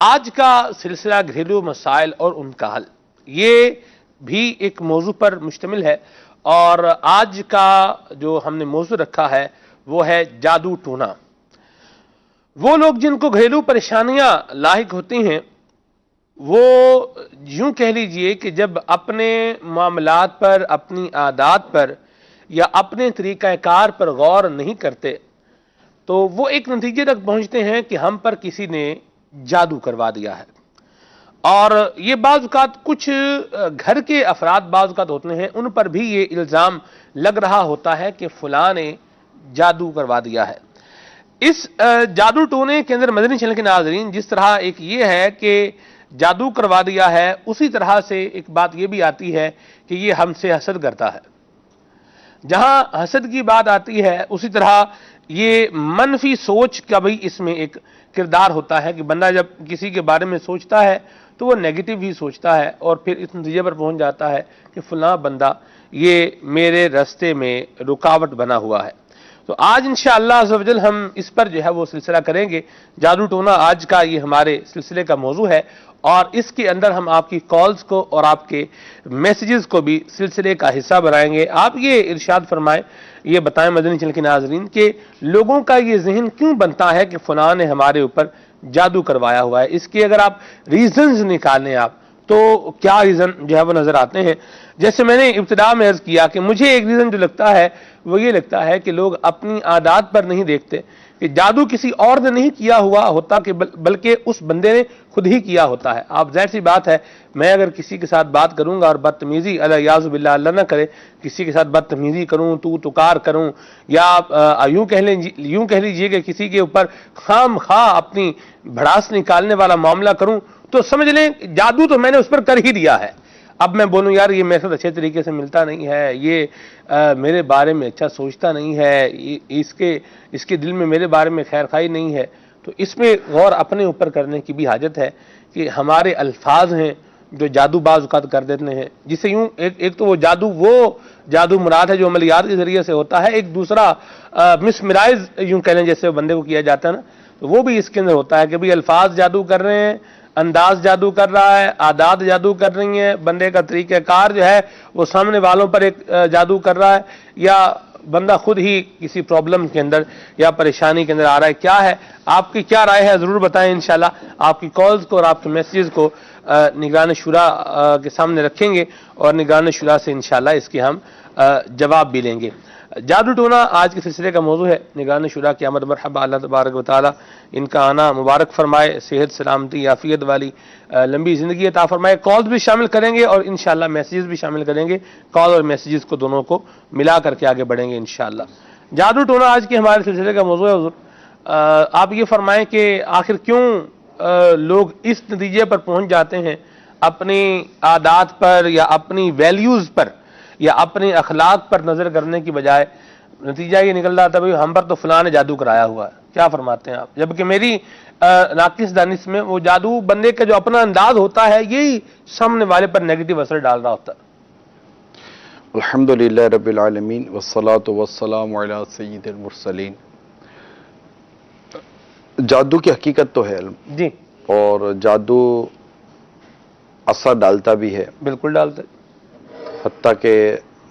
آج کا سلسلہ گھریلو مسائل اور ان کا حل، یہ بھی ایک موضوع پر مشتمل ہے، اور آج کا جو ہم نے موضوع رکھا ہے وہ ہے جادو ٹونا۔ وہ لوگ جن کو گھریلو پریشانیاں لاحق ہوتی ہیں، وہ یوں کہہ لیجئے کہ جب اپنے معاملات پر، اپنی عادات پر یا اپنے طریقہ کار پر غور نہیں کرتے تو وہ ایک نتیجے تک پہنچتے ہیں کہ ہم پر کسی نے جادو کروا دیا ہے۔ اور یہ بعض اوقات کچھ گھر کے افراد بعض اوقات ہوتے ہیں، ان پر بھی یہ الزام لگ رہا ہوتا ہے کہ فلاں نے جادو کروا دیا ہے۔ اس جادو ٹونے کے اندر مدنی چینل کے ناظرین، جس طرح ایک یہ ہے کہ جادو کروا دیا ہے، اسی طرح سے ایک بات یہ بھی آتی ہے کہ یہ ہم سے حسد کرتا ہے۔ جہاں حسد کی بات آتی ہے، اسی طرح یہ منفی سوچ کا بھی اس میں ایک کردار ہوتا ہے کہ بندہ جب کسی کے بارے میں سوچتا ہے تو وہ نیگیٹو ہی سوچتا ہے، اور پھر اس نتیجے پر پہنچ جاتا ہے کہ فلاں بندہ یہ میرے راستے میں رکاوٹ بنا ہوا ہے۔ تو آج انشاءاللہ عز و جل ہم اس پر جو ہے وہ سلسلہ کریں گے۔ جادو ٹونا آج کا یہ ہمارے سلسلے کا موضوع ہے، اور اس کے اندر ہم آپ کی کالز کو اور آپ کے میسیجز کو بھی سلسلے کا حصہ بنائیں گے۔ آپ یہ ارشاد فرمائیں، یہ بتائیں مدنی چینل کے ناظرین کہ لوگوں کا یہ ذہن کیوں بنتا ہے کہ فلاں نے ہمارے اوپر جادو کروایا ہوا ہے۔ اس کے اگر آپ ریزنز نکالیں آپ تو کیا ریزن جو ہے وہ نظر آتے ہیں؟ جیسے میں نے ابتدا میں عرض کیا کہ مجھے ایک ریزن جو لگتا ہے وہ یہ لگتا ہے کہ لوگ اپنی عادات پر نہیں دیکھتے کہ جادو کسی اور نے نہیں کیا ہوا ہوتا، کہ بلکہ اس بندے نے خود ہی کیا ہوتا ہے۔ آپ ظاہر سی بات ہے، میں اگر کسی کے ساتھ بات کروں گا اور بدتمیزی الیاذ باللہ اللہ نہ کرے کسی کے ساتھ بدتمیزی کروں، تو تکار کروں، یا یوں کہہ لیجیے کہ کسی کے اوپر خام خواہ اپنی بھڑاس نکالنے والا معاملہ کروں، تو سمجھ لیں جادو تو میں نے اس پر کر ہی دیا ہے۔ اب میں بولوں یار یہ میرے ساتھ اچھے طریقے سے ملتا نہیں ہے، یہ میرے بارے میں اچھا سوچتا نہیں ہے، اس کے دل میں میرے بارے میں خیر خواہی نہیں ہے، تو اس میں غور اپنے اوپر کرنے کی بھی حاجت ہے کہ ہمارے الفاظ ہیں جو جادو بعض اوقات کر دیتے ہیں، جسے یوں ایک تو وہ جادو مراد ہے جو عملیات کے ذریعے سے ہوتا ہے، ایک دوسرا مسمرائز یوں کہہ لیں جیسے بندے کو کیا جاتا ہے نا، تو وہ بھی اس کے اندر ہوتا ہے کہ بھی الفاظ جادو کر رہے ہیں، انداز جادو کر رہا ہے، عادات جادو کر رہی ہیں، بندے کا طریقہ کار جو ہے وہ سامنے والوں پر ایک جادو کر رہا ہے، یا بندہ خود ہی کسی پرابلم کے اندر یا پریشانی کے اندر آ رہا ہے۔ کیا ہے آپ کی کیا رائے ہے ضرور بتائیں، انشاءاللہ آپ کی کالز کو اور آپ کے میسیجز کو نگران شورا کے سامنے رکھیں گے، اور نگران شورا سے انشاءاللہ اس کے ہم جواب بھی لیں گے۔ جادو ٹونا آج کے سلسلے کا موضوع ہے۔ نگران شورا کی آمد مرحبا، اللہ تبارک و تعالی ان کا آنا مبارک فرمائے، صحت سلامتی عافیت والی لمبی زندگی عطا فرمائے۔ کالز بھی شامل کریں گے اور انشاءاللہ میسیجز بھی شامل کریں گے، کال اور میسیجز کو دونوں کو ملا کر کے آگے بڑھیں گے انشاءاللہ۔ جادو ٹونا آج کے ہمارے سلسلے کا موضوع ہے۔ حضور آپ یہ فرمائیں کہ آخر کیوں لوگ اس نتیجے پر پہنچ جاتے ہیں اپنی عادات پر یا اپنی ویلیوز پر یا اپنے اخلاق پر نظر کرنے کی بجائے نتیجہ یہ نکل رہا تھا بھئی ہم پر تو فلاں نے جادو کرایا ہوا ہے۔ کیا فرماتے ہیں آپ؟ جبکہ میری ناقص دانش میں وہ جادو بندے کا جو اپنا انداز ہوتا ہے یہی سامنے والے پر نیگیٹو اثر ڈال رہا ہوتا ہے۔ الحمدللہ رب العالمین والصلاة والسلام علی سید المرسلین۔ جادو کی حقیقت تو ہے علم، جی، اور جادو اثر ڈالتا بھی ہے، بالکل ڈالتا ہے۔ حتیٰ کہ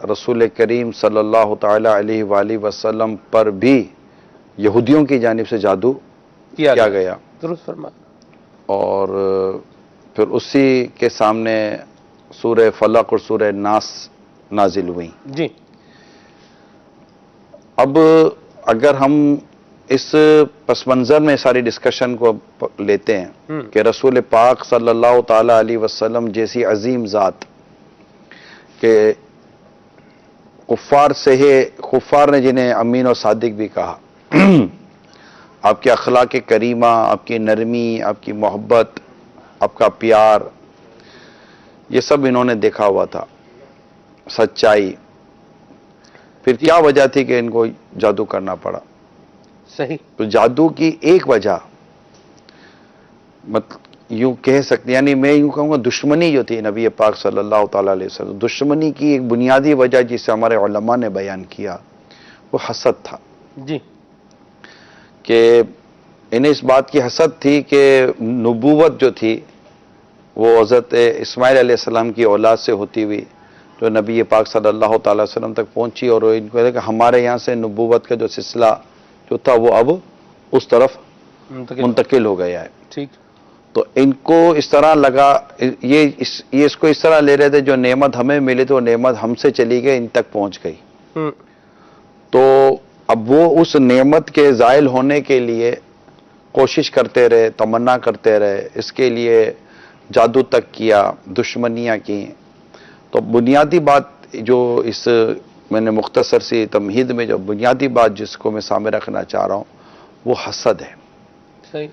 رسول کریم صلی اللہ تعالی علیہ وآلہ وسلم پر بھی یہودیوں کی جانب سے جادو کیا گیا، درست فرما۔ اور پھر اسی کے سامنے سورہ فلق اور سورہ ناس نازل ہوئیں۔ جی، اب اگر ہم اس پس منظر میں ساری ڈسکشن کو لیتے ہیں کہ رسول پاک صلی اللہ تعالی علیہ وسلم جیسی عظیم ذات کہ کفار نے جنہیں امین و صادق بھی کہا، آپ کے اخلاق کریمہ، آپ کی نرمی، آپ کی محبت، آپ کا پیار، یہ سب انہوں نے دیکھا ہوا تھا، سچائی، پھر کیا وجہ تھی کہ ان کو جادو کرنا پڑا؟ صحیح۔ تو جادو کی ایک وجہ یوں کہہ سکتے، یعنی میں یوں کہوں گا دشمنی جو تھی نبی پاک صلی اللہ تعالیٰ علیہ وسلم، دشمنی کی ایک بنیادی وجہ جسے ہمارے علماء نے بیان کیا وہ حسد تھا۔ جی، کہ انہیں اس بات کی حسد تھی کہ نبوت جو تھی وہ حضرت اسماعیل علیہ السلام کی اولاد سے ہوتی ہوئی جو نبی پاک صلی اللہ تعالی وسلم تک پہنچی، اور ان کو کہ ہمارے یہاں سے نبوت کا جو سلسلہ جو تھا وہ اب اس طرف منتقل ہو گیا ہے. ٹھیک. تو ان کو اس طرح لگا، یہ اس کو اس طرح لے رہے تھے جو نعمت ہمیں ملی تو وہ نعمت ہم سے چلی گئی، ان تک پہنچ گئی. تو اب وہ اس نعمت کے زائل ہونے کے لیے کوشش کرتے رہے، تمنا کرتے رہے، اس کے لیے جادو تک کیا، دشمنیاں کی. تو بنیادی بات جو اس میں نے مختصر سی تمہید میں جو بنیادی بات جس کو میں سامنے رکھنا چاہ رہا ہوں وہ حسد ہے. صحیح.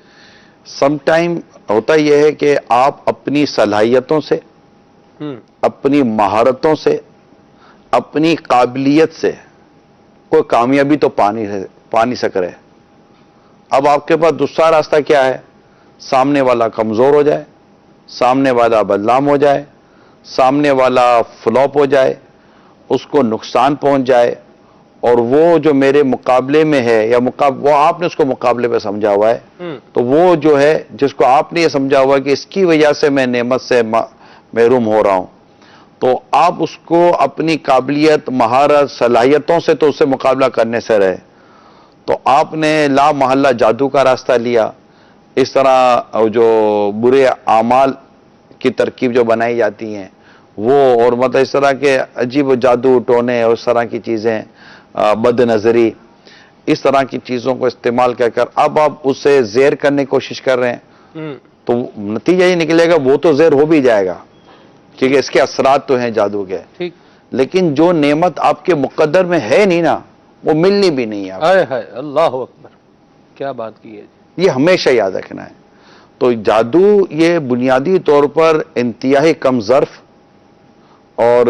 سم ٹائم ہوتا یہ ہے کہ آپ اپنی صلاحیتوں سے، اپنی مہارتوں سے، اپنی قابلیت سے کوئی کامیابی تو پا نہیں سک رہے. اب آپ کے پاس دوسرا راستہ کیا ہے؟ سامنے والا کمزور ہو جائے، سامنے والا بدنام ہو جائے، سامنے والا فلاپ ہو جائے، اس کو نقصان پہنچ جائے، اور وہ جو میرے مقابلے میں ہے یا وہ آپ نے اس کو مقابلے پہ سمجھا ہوا ہے، تو وہ جو ہے جس کو آپ نے یہ سمجھا ہوا ہے کہ اس کی وجہ سے میں نعمت سے محروم ہو رہا ہوں، تو آپ اس کو اپنی قابلیت، مہارت، صلاحیتوں سے تو اس سے مقابلہ کرنے سے رہے. تو آپ نے لا محالہ جادو کا راستہ لیا. اس طرح جو برے اعمال کی ترکیب جو بنائی جاتی ہیں وہ، اور مطلب اس طرح کے عجیب جادو ٹونے اور اس طرح کی چیزیں، بد نظری، اس طرح کی چیزوں کو استعمال کر اب آپ اسے زیر کرنے کی کوشش کر رہے ہیں، تو نتیجہ یہ نکلے گا وہ تو زیر ہو بھی جائے گا کیونکہ اس کے اثرات تو ہیں جادو کے. لیکن جو نعمت آپ کے مقدر میں ہے نہیں نا، وہ ملنی بھی نہیں ہے. اللہ اکبر، کیا بات کی ہے. یہ ہمیشہ یاد رکھنا ہے. تو جادو یہ بنیادی طور پر انتہائی کم ظرف اور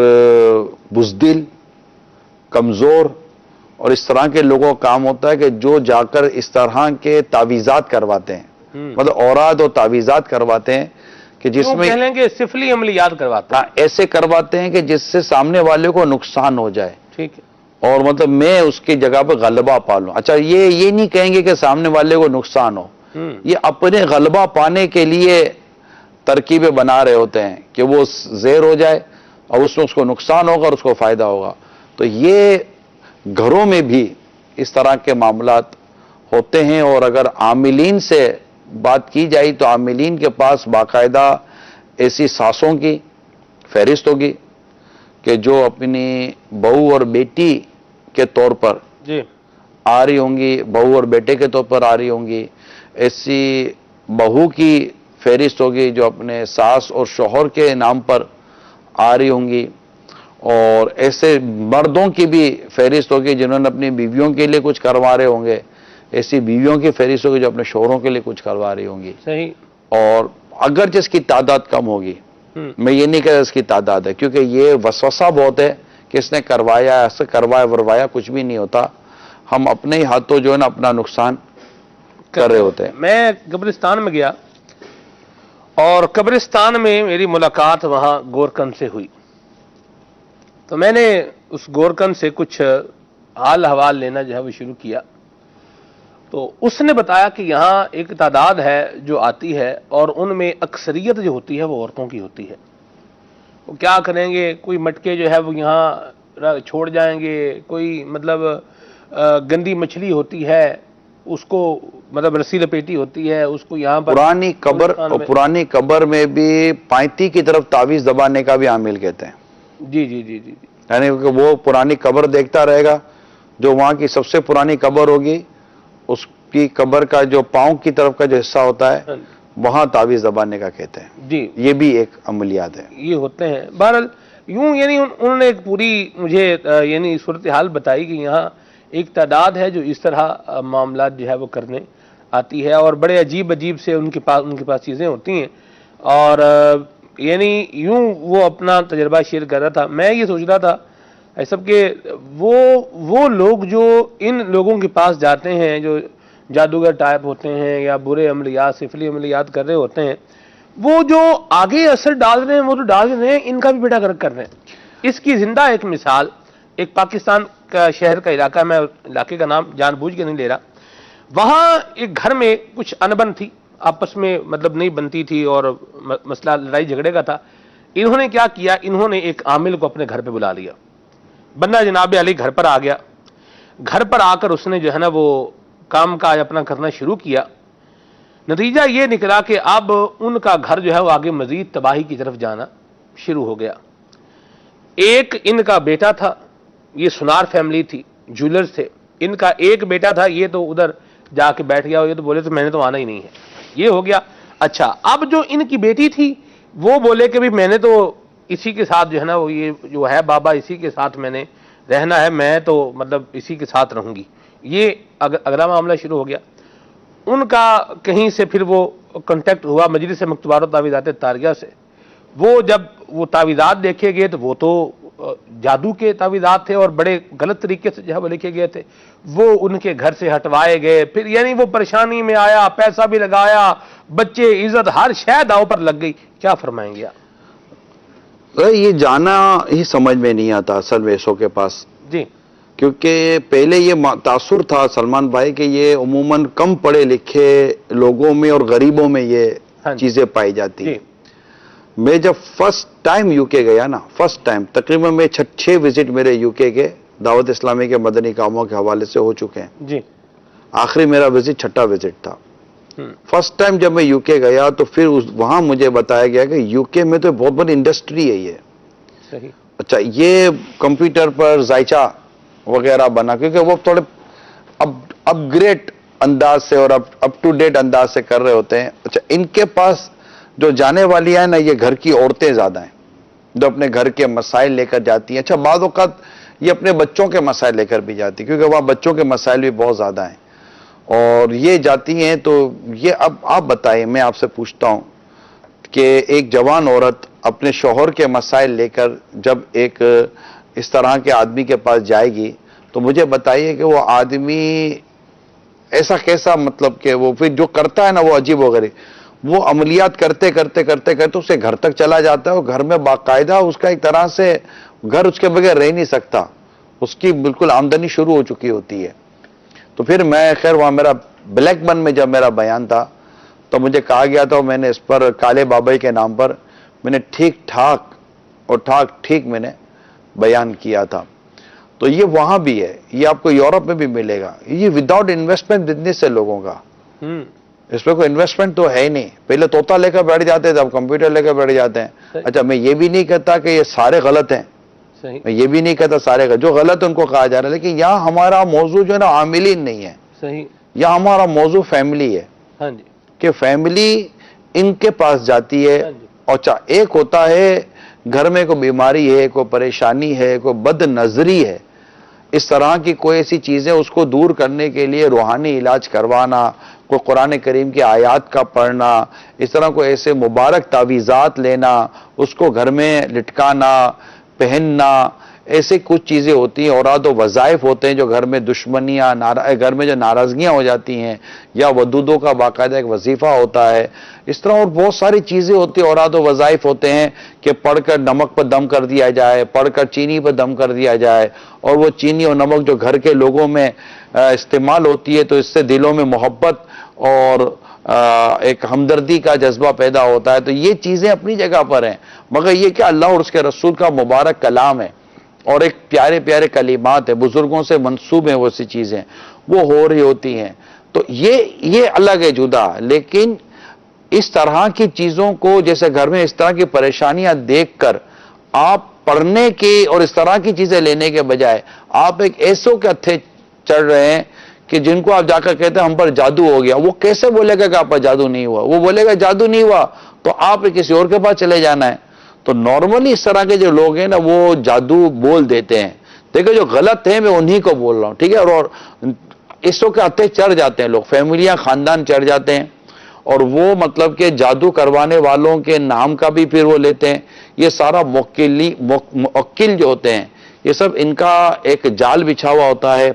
بزدل، کمزور اور اس طرح کے لوگوں کا کام ہوتا ہے کہ جو جا کر اس طرح کے تعویذات کرواتے ہیں، مطلب اوراد اور تعویذات کرواتے ہیں کہ جس میں کہہ لیں کہ سفلی عملیات کرواتے ہیں، ایسے کرواتے ہیں کہ جس سے سامنے والے کو نقصان ہو جائے. ٹھیک ہے. اور مطلب میں اس کی جگہ پہ غلبہ پا لوں. اچھا یہ نہیں کہیں گے کہ سامنے والے کو نقصان ہو، یہ اپنے غلبہ پانے کے لیے ترکیبیں بنا رہے ہوتے ہیں کہ وہ زیر ہو جائے اور اس میں اس کو نقصان ہوگا اور اس کو فائدہ ہوگا. تو یہ گھروں میں بھی اس طرح کے معاملات ہوتے ہیں، اور اگر عاملین سے بات کی جائے تو عاملین کے پاس باقاعدہ ایسی ساسوں کی فہرست ہوگی کہ جو اپنی بہو اور بیٹی کے طور پر آ رہی ہوں گی، بہو اور بیٹے کے طور پر آ رہی ہوں گی. ایسی بہو کی فہرست ہوگی جو اپنے ساس اور شوہر کے نام پر آ رہی ہوں گی، اور ایسے مردوں کی بھی فہرست ہوگی جنہوں نے اپنی بیویوں کے لیے کچھ کروا رہے ہوں گے، ایسی بیویوں کی فہرست ہوگی جو اپنے شوہروں کے لیے کچھ کروا رہی ہوں گی. صحیح. اور اگر جس کی تعداد کم ہوگی، میں یہ نہیں کہہ رہا اس کی تعداد ہے، کیونکہ یہ وسوسہ بہت ہے کہ اس نے کروایا، ایسے کروایا وروایا، کچھ بھی نہیں ہوتا. ہم اپنے ہی ہاتھوں جو ہے نا اپنا نقصان کر رہے ہوتے ہیں. میں قبرستان میں گیا اور قبرستان میں میری ملاقات وہاں گورکن سے ہوئی، تو میں نے اس گورکن سے کچھ حال حوال لینا جو ہے وہ شروع کیا. تو اس نے بتایا کہ یہاں ایک تعداد ہے جو آتی ہے اور ان میں اکثریت جو ہوتی ہے وہ عورتوں کی ہوتی ہے. وہ کیا کریں گے، کوئی مٹکے جو ہے وہ یہاں چھوڑ جائیں گے، کوئی مطلب گندی مچھلی ہوتی ہے اس کو مطلب رسی لپیٹی ہوتی ہے اس کو یہاں پر پرانی قبر میں بھی پائتی کی طرف تعویذ دبانے کا بھی عامل کہتے ہیں. جی جی جی جی جی. یعنی کہ وہ پرانی قبر دیکھتا رہے گا، جو وہاں کی سب سے پرانی قبر ہوگی اس کی قبر کا جو پاؤں کی طرف کا جو حصہ ہوتا ہے وہاں تعویذ دبانے کا کہتے ہیں. جی یہ بھی ایک عملیات ہے. یہ ہوتے ہیں. بہرحال یوں یعنی انہوں نے ایک پوری مجھے یعنی صورتحال بتائی کہ یہاں ایک تعداد ہے جو اس طرح معاملات جو ہے وہ کرنے آتی ہے، اور بڑے عجیب عجیب سے ان کے پاس چیزیں ہوتی ہیں. اور یعنی یوں وہ اپنا تجربہ شیئر کر رہا تھا. میں یہ سوچ رہا تھا سب کہ وہ لوگ جو ان لوگوں کے پاس جاتے ہیں جو جادوگر ٹائپ ہوتے ہیں یا برے عملیات، سفلی عملیات کر رہے ہوتے ہیں، وہ جو آگے اثر ڈال رہے ہیں وہ تو ڈال رہے ہیں، ان کا بھی بیڑا گرک کر رہے ہیں. اس کی زندہ ایک مثال ایک پاکستان کا شہر کا علاقہ، میں علاقے کا نام جان بوجھ کے نہیں لے رہا، وہاں ایک گھر میں کچھ انبن تھی، آپس میں مطلب نہیں بنتی تھی اور مسئلہ لڑائی جھگڑے کا تھا. انہوں نے کیا کیا، انہوں نے ایک عامل کو اپنے گھر پہ بلا لیا. بندہ جناب علی گھر پر آ گیا. گھر پر آ کر اس نے جو ہے نا وہ کام کاج اپنا کرنا شروع کیا. نتیجہ یہ نکلا کہ اب ان کا گھر جو ہے وہ آگے مزید تباہی کی طرف جانا شروع ہو گیا. ایک ان کا بیٹا تھا، یہ سنار فیملی تھی، جولرز تھے. ان کا ایک بیٹا تھا، یہ تو ادھر جا کے بیٹھ گیا، یہ تو بولے تو میں نے تو آنا ہی نہیں ہے. یہ ہو گیا. اچھا، اب جو ان کی بیٹی تھی وہ بولے کہ بھی میں نے تو اسی کے ساتھ جو ہے نا وہ یہ جو ہے بابا اسی کے ساتھ میں نے رہنا ہے، میں تو مطلب اسی کے ساتھ رہوں گی. یہ اگلا معاملہ شروع ہو گیا. ان کا کہیں سے پھر وہ کنٹیکٹ ہوا مجلس مکتوبات و تعویذات طاریہ سے. وہ جب وہ تعویذات دیکھے گئے تو وہ تو جادو کے تعویذات تھے اور بڑے غلط طریقے سے جو ہے وہ لکھے گئے تھے. وہ ان کے گھر سے ہٹوائے گئے. پھر یعنی وہ پریشانی میں آیا، پیسہ بھی لگایا، بچے، عزت، ہر شے داؤ پر لگ گئی. کیا فرمائیں گے آپ؟ یہ جانا ہی سمجھ میں نہیں آتا اصل ویسوں کے پاس. جی کیونکہ پہلے یہ تاثر تھا سلمان بھائی کہ یہ عموماً کم پڑھے لکھے لوگوں میں اور غریبوں میں یہ چیزیں پائی جاتی ہیں. میں جب فرسٹ ٹائم یو کے گیا نا، فرسٹ ٹائم تقریباً میں 6 وزٹ میرے یو کے دعوت اسلامی کے مدنی کاموں کے حوالے سے ہو چکے ہیں. جی آخری میرا وزٹ 6واں وزٹ تھا. فرسٹ ٹائم جب میں یو کے گیا تو پھر وہاں مجھے بتایا گیا کہ یو کے میں تو بہت بڑی انڈسٹری ہے یہ. صحیح. اچھا، یہ کمپیوٹر پر ذائچہ وغیرہ بنا، کیونکہ وہ تھوڑے اپ گریڈ انداز سے اور اپ ٹو ڈیٹ انداز سے کر رہے ہوتے ہیں. اچھا، ان کے پاس جو جانے والی ہیں نا، یہ گھر کی عورتیں زیادہ ہیں جو اپنے گھر کے مسائل لے کر جاتی ہیں. اچھا، بعض اوقات یہ اپنے بچوں کے مسائل لے کر بھی جاتی ہیں، کیونکہ وہاں بچوں کے مسائل بھی بہت زیادہ ہیں اور یہ جاتی ہیں. تو یہ اب آپ بتائیں، میں آپ سے پوچھتا ہوں کہ ایک جوان عورت اپنے شوہر کے مسائل لے کر جب ایک اس طرح کے آدمی کے پاس جائے گی تو مجھے بتائیے کہ وہ آدمی ایسا کیسا، مطلب کہ وہ پھر جو کرتا ہے نا وہ عجیب وغیرہ، وہ عملیات کرتے کرتے کرتے کرتے اسے گھر تک چلا جاتا ہے اور گھر میں باقاعدہ اس کا ایک طرح سے گھر اس کے بغیر رہ نہیں سکتا. اس کی بالکل آمدنی شروع ہو چکی ہوتی ہے. تو پھر میں خیر وہاں میرا بلیک بن میں جب میرا بیان تھا تو مجھے کہا گیا تھا، میں نے اس پر کالے بابائی کے نام پر میں نے ٹھیک ٹھاک میں نے بیان کیا تھا. تو یہ وہاں بھی ہے، یہ آپ کو یورپ میں بھی ملے گا. یہ وداؤٹ انویسٹمنٹ بزنس ہے لوگوں کا. اس میں کوئی انویسٹمنٹ تو ہے ہی نہیں. پہلے طوطا لے کر بیٹھ جاتے تھے، اب کمپیوٹر لے کر بیٹھ جاتے ہیں. اچھا، میں یہ بھی نہیں کہتا کہ یہ سارے غلط ہیں، میں یہ بھی نہیں کہتا سارے جو غلط ان کو کہا جا رہا ہے، لیکن یہاں ہمارا موضوع جو ہے نا عاملین نہیں ہے. صحیح. یہاں ہمارا موضوع فیملی ہے. ہاں جی. کہ فیملی ان کے پاس جاتی ہے. اچھا، ایک ہوتا ہے گھر میں کوئی بیماری ہے، کوئی پریشانی ہے، کوئی بد نظری ہے، اس طرح کی کوئی ایسی چیزیں اس کو دور کرنے کے لیے روحانی علاج کروانا، کوئی قرآن کریم کی آیات کا پڑھنا، اس طرح کوئی ایسے مبارک تعویذات لینا، اس کو گھر میں لٹکانا، پہننا، ایسے کچھ چیزیں ہوتی ہیں. اوراد و وظائف ہوتے ہیں جو گھر میں دشمنیاں، گھر میں جو ناراضگیاں ہو جاتی ہیں، یا ودودوں کا باقاعدہ ایک وظیفہ ہوتا ہے. اس طرح اور بہت ساری چیزیں ہوتی ہیں، اوراد و وظائف ہوتے ہیں کہ پڑھ کر نمک پر دم کر دیا جائے، پڑھ کر چینی پر دم کر دیا جائے، اور وہ چینی اور نمک جو گھر کے لوگوں میں استعمال ہوتی ہے تو اس سے دلوں میں محبت اور ایک ہمدردی کا جذبہ پیدا ہوتا ہے. تو یہ چیزیں اپنی جگہ پر ہیں، مگر یہ کہ اللہ اور اس کے رسول کا مبارک کلام ہے اور ایک پیارے پیارے کلمات ہیں، بزرگوں سے منسوب ہیں، وہ سی چیزیں وہ ہو رہی ہوتی ہیں. تو یہ الگ ہے، جدا. لیکن اس طرح کی چیزوں کو، جیسے گھر میں اس طرح کی پریشانیاں دیکھ کر آپ پڑھنے کی اور اس طرح کی چیزیں لینے کے بجائے آپ ایک ایسوں کے ہتھے چڑھ رہے ہیں کہ جن کو آپ جا کر کہتے ہیں ہم پر جادو ہو گیا. وہ کیسے بولے گا کہ آپ پر جادو نہیں ہوا؟ وہ بولے گا جادو نہیں ہوا تو آپ کسی اور کے پاس چلے جانا ہے. تو نارملی اس طرح کے جو لوگ ہیں نا وہ جادو بول دیتے ہیں. دیکھو جو غلط ہے میں انہی کو بول رہا ہوں، ٹھیک ہے. اور اسوں کے ہتھے چڑھ جاتے ہیں لوگ، فیملیاں، خاندان چڑھ جاتے ہیں، اور وہ مطلب کہ جادو کروانے والوں کے نام کا بھی پھر وہ لیتے ہیں. یہ سارا موکل جو ہوتے ہیں، یہ سب ان کا ایک جال بچھا ہوا ہوتا ہے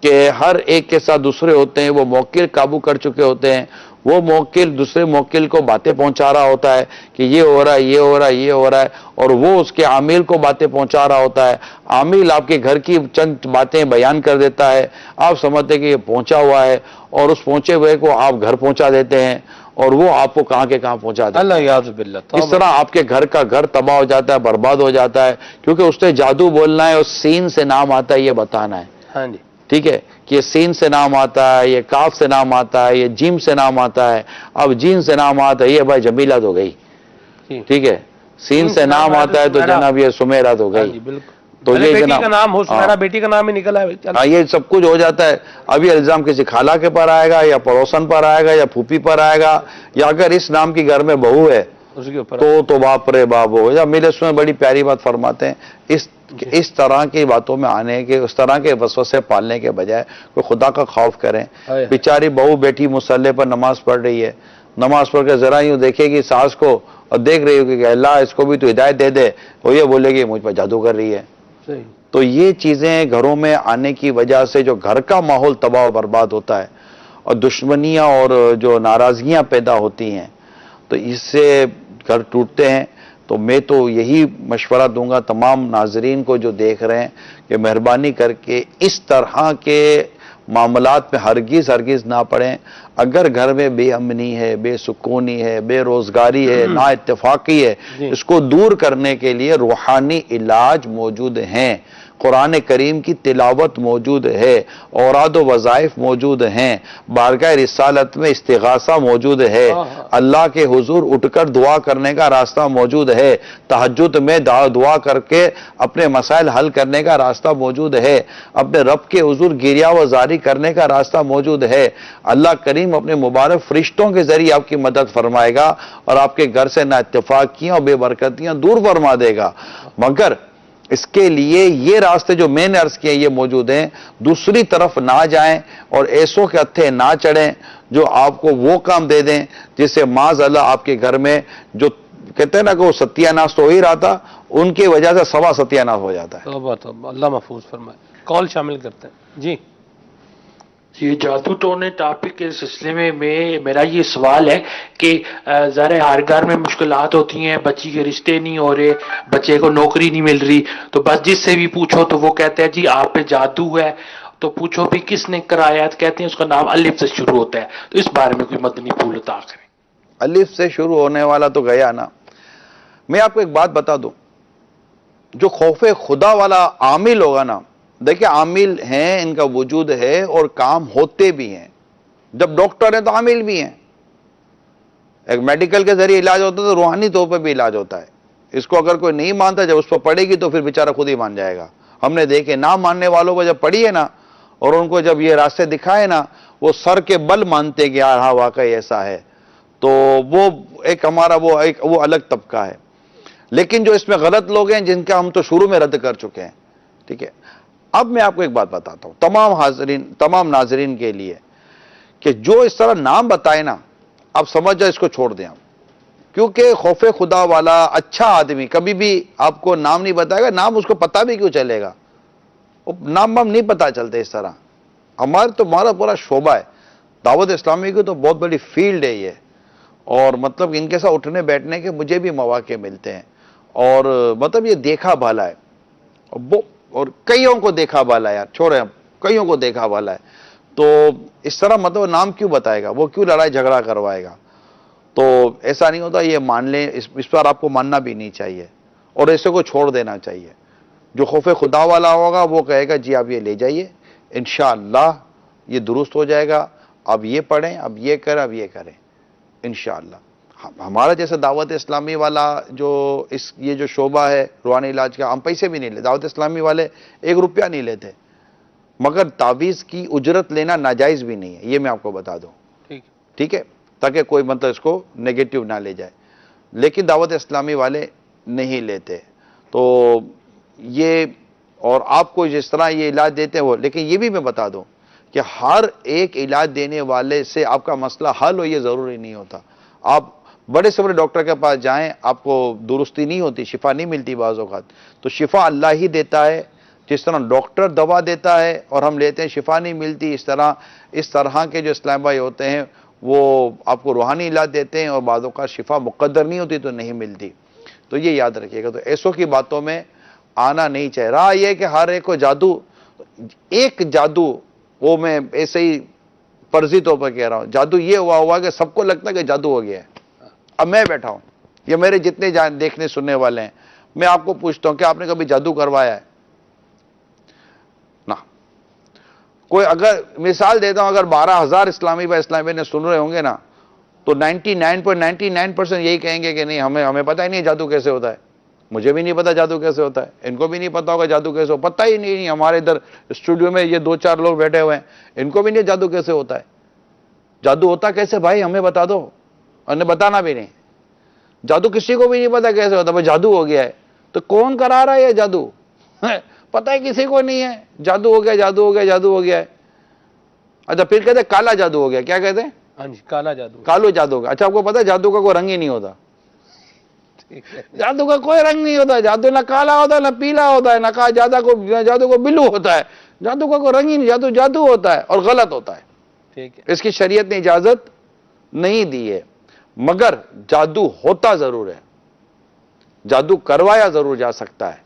کہ ہر ایک کے ساتھ دوسرے ہوتے ہیں، وہ موکل قابو کر چکے ہوتے ہیں. وہ موکل دوسرے موکل کو باتیں پہنچا رہا ہوتا ہے کہ یہ ہو رہا ہے، یہ ہو رہا ہے، یہ ہو رہا ہے، اور وہ اس کے عامل کو باتیں پہنچا رہا ہوتا ہے. عامل آپ کے گھر کی چند باتیں بیان کر دیتا ہے، آپ سمجھتے ہیں کہ یہ پہنچا ہوا ہے، اور اس پہنچے ہوئے کو آپ گھر پہنچا دیتے ہیں، اور وہ آپ کو کہاں کے کہاں پہنچا دیتے ہیں. اللہ یعوذ باللہ. اس طرح آپ کے گھر کا گھر تباہ ہو جاتا ہے، برباد ہو جاتا ہے، کیونکہ اس نے جادو بولنا ہے اور سین سے نام آتا ہے یہ بتانا ہے. ہاں جی. ٹھیک ہے کہ یہ سین سے نام آتا ہے، یہ کاف سے نام آتا ہے، یہ جیم سے نام آتا ہے. اب جین سے نام آتا ہے، یہ بھائی جمیلہ تو گئی. جی. ٹھیک ہے، سین سے نام آتا ہے تو جناب یہ سمیرہ تو ہاں گئی. جی بالکل. تو بھلے یہ بیٹی جناب کا نام ہو، سمیرا بیٹی کا نام ہی نکلا ہے. ہاں یہ سب کچھ ہو جاتا ہے. اب یہ الزام کسی خالہ کے پر آئے گا، یا پڑوسن پر آئے گا، یا پھوپھی پر آئے گا، یا اگر اس نام کی گھر میں بہو ہے اس کے اوپر تو باپ رے باپ ہو. یا میرے اس میں بڑی پیاری بات فرماتے ہیں، اس طرح کی باتوں میں آنے کے، اس طرح کے وسوسے پالنے کے بجائے کوئی خدا کا خوف کریں. بیچاری بہو بیٹھی مصلے پر نماز پڑھ رہی ہے، نماز پڑھ کے ذرا یوں دیکھے گی ساس کو اور دیکھ رہی ہوگی کہ اللہ اس کو بھی تو ہدایت دے دے، وہ یہ بولے گی مجھ پر جادو کر رہی ہے. صحیح. تو یہ چیزیں گھروں میں آنے کی وجہ سے جو گھر کا ماحول تباہ و برباد ہوتا ہے، اور دشمنیاں اور جو ناراضگیاں پیدا ہوتی ہیں، تو اس سے گھر ٹوٹتے ہیں. تو میں تو یہی مشورہ دوں گا تمام ناظرین کو جو دیکھ رہے ہیں کہ مہربانی کر کے اس طرح کے معاملات میں ہرگز نہ پڑیں. اگر گھر میں بے امنی ہے، بے سکونی ہے، بے روزگاری ہے، نا اتفاقی ہے، اس کو دور کرنے کے لیے روحانی علاج موجود ہیں. قرآن کریم کی تلاوت موجود ہے، اوراد و وظائف موجود ہیں، بارگاہ رسالت میں استغاثہ موجود ہے، اللہ کے حضور اٹھ کر دعا کرنے کا راستہ موجود ہے، تہجد میں دعا کر کے اپنے مسائل حل کرنے کا راستہ موجود ہے، اپنے رب کے حضور گریہ و زاری کرنے کا راستہ موجود ہے. اللہ کریم اپنے مبارک فرشتوں کے ذریعے آپ کی مدد فرمائے گا اور آپ کے گھر سے نا اتفاقیاں اور بے برکتیاں دور فرما دے گا. مگر اس کے لیے یہ راستے جو میں نے عرض کیے یہ موجود ہیں. دوسری طرف نہ جائیں اور ایسوں کے ہتھے نہ چڑھیں جو آپ کو وہ کام دے دیں جس سے معاذ اللہ آپ کے گھر میں جو کہتے ہیں نا کہ وہ ستیہ ناش تو ہو ہی رہا تھا، ان کی وجہ سے سوا ستیہ ناش ہو جاتا ہے. توبہ توبہ. اللہ محفوظ فرمائے. کال شامل کرتے ہیں. جی یہ جادو ٹونے ٹاپک کے سلسلے میں میرا یہ سوال ہے کہ ظاہر ہر گھر میں مشکلات ہوتی ہیں، بچی کے رشتے نہیں ہو رہے، بچے کو نوکری نہیں مل رہی، تو بس جس سے بھی پوچھو تو وہ کہتے ہیں جی آپ پہ جادو ہے. تو پوچھو بھی کس نے کرایا، کہتے ہیں اس کا نام الف سے شروع ہوتا ہے. تو اس بارے میں کوئی مدنی پھول عطا کریں. الف سے شروع ہونے والا تو گیا نا. میں آپ کو ایک بات بتا دوں، جو خوف خدا والا عامل ہوگا نا، دیکھیں عامل ہیں، ان کا وجود ہے اور کام ہوتے بھی ہیں. جب ڈاکٹر ہیں تو عامل بھی ہیں. ایک میڈیکل کے ذریعے علاج ہوتا ہے تو روحانی طور پہ بھی علاج ہوتا ہے. اس کو اگر کوئی نہیں مانتا، جب اس پر پڑے گی تو پھر بیچارہ خود ہی مان جائے گا. ہم نے دیکھے نہ ماننے والوں کو جب پڑھی ہے نا اور ان کو جب یہ راستے دکھائے نا، وہ سر کے بل مانتے کہ ہاں واقعی ایسا ہے. تو وہ ایک ہمارا وہ الگ طبقہ ہے. لیکن جو اس میں غلط لوگ ہیں جن کا ہم تو شروع میں رد کر چکے ہیں. ٹھیک ہے، اب میں آپ کو ایک بات بتاتا ہوں تمام ناظرین کے لیے کہ جو اس طرح نام بتائے نا، اب سمجھ جائے اس کو چھوڑ دیں ہم. کیونکہ خوف خدا والا اچھا آدمی کبھی بھی آپ کو نام نہیں بتائے گا. نام اس کو پتا بھی کیوں چلے گا؟ نام ہم نہیں پتا چلتے اس طرح. تمہارا پورا شعبہ ہے دعوت اسلامی کی، تو بہت بڑی فیلڈ ہے یہ. اور مطلب ان کے ساتھ اٹھنے بیٹھنے کے مجھے بھی مواقع ملتے ہیں، اور مطلب یہ دیکھا بھالا ہے، اور کئیوں کو دیکھا بھالا ہے یار، چھوڑیں ہم، کئیوں کو دیکھا بھالا ہے. تو اس طرح مطلب نام کیوں بتائے گا، وہ کیوں لڑائی جھگڑا کروائے گا؟ تو ایسا نہیں ہوتا. یہ مان لیں، اس پر آپ کو ماننا بھی نہیں چاہیے اور ایسے کو چھوڑ دینا چاہیے. جو خوف خدا والا ہوگا وہ کہے گا جی آپ یہ لے جائیے، انشاءاللہ یہ درست ہو جائے گا، اب یہ پڑھیں، اب یہ کریں، اب یہ کریں انشاءاللہ. ہمارا جیسے دعوت اسلامی والا یہ جو شعبہ ہے روحانی علاج کا، ہم پیسے بھی نہیں لیتے. دعوت اسلامی والے 1 روپیہ نہیں لیتے، مگر تعویذ کی اجرت لینا ناجائز بھی نہیں ہے، یہ میں آپ کو بتا دوں. ٹھیک ہے، تاکہ کوئی مطلب اس کو نیگیٹو نہ لے جائے. لیکن دعوت اسلامی والے نہیں لیتے. تو یہ، اور آپ کو جس طرح یہ علاج دیتے ہیں وہ، لیکن یہ بھی میں بتا دوں کہ ہر ایک علاج دینے والے سے آپ کا مسئلہ حل ہو یہ ضروری نہیں ہوتا. آپ بڑے سے بڑے ڈاکٹر کے پاس جائیں، آپ کو درستی نہیں ہوتی، شفا نہیں ملتی بعض اوقات. تو شفا اللہ ہی دیتا ہے. جس طرح ڈاکٹر دوا دیتا ہے اور ہم لیتے ہیں شفا نہیں ملتی، اس طرح کے جو اسلام بھائی ہوتے ہیں وہ آپ کو روحانی علاج دیتے ہیں اور بعضوں کا شفا مقدر نہیں ہوتی تو نہیں ملتی. تو یہ یاد رکھیے گا. تو ایسوں کی باتوں میں آنا نہیں چاہیے. رہا یہ کہ ہر ایک کو جادو، ایک جادو، وہ میں ایسے ہی فرضی طور پر کہہ رہا ہوں، جادو یہ ہوا کہ سب کو لگتا ہے کہ جادو ہو گیا ہے. اب میں بیٹھا ہوں یا میرے جتنے دیکھنے سننے والے ہیں، میں آپ کو پوچھتا ہوں کہ آپ نے کبھی جادو کروایا ہے؟ نہ. کوئی اگر مثال دیتا ہوں، اگر 12,000 اسلامی بھائی نے سن رہے ہوں گے نا، تو 99.99% یہی کہیں گے کہ نہیں، ہمیں پتہ ہی نہیں جادو کیسے ہوتا ہے. مجھے بھی نہیں پتا جادو کیسے ہوتا ہے، ان کو بھی نہیں پتا ہوگا جادو کیسے ہو، پتہ ہی نہیں. ہمارے ادھر اسٹوڈیو میں یہ 2-4 لوگ بیٹھے ہوئے ہیں، ان کو بھی نہیں جادو کیسے ہوتا ہے. جادو ہوتا کیسے بھائی؟ ہمیں بتا دو. انہیں بتانا بھی نہیں. جادو کسی کو بھی نہیں پتا کیسے ہوتا. بھائی جادو ہو گیا ہے تو کون کرا رہا ہے یہ جادو؟ پتہ ہے کسی کو نہیں ہے. جادو ہو گیا، جادو ہو گیا، جادو ہو گیا ہے. اچھا پھر کہتے ہیں کالا جادو ہو گیا. کیا کہتے ہیں؟ ہاں جی، کالا جادو. کالو جادو ہو گیا. اچھا آپ کو پتا ہے جادو کا کوئی رنگ ہی نہیں ہوتا. جادو کا کوئی رنگ نہیں ہوتا. جادو نہ کالا ہوتا ہے، نہ پیلا ہوتا ہے، نہ جادو کو بلو ہوتا ہے. جادو کا کوئی رنگ ہی نہیں. جادو ہوتا ہے اور غلط ہوتا ہے. ٹھیک ہے. اس کی شریعت نے اجازت نہیں دی ہے. مگر جادو ہوتا ضرور ہے. جادو کروایا ضرور جا سکتا ہے.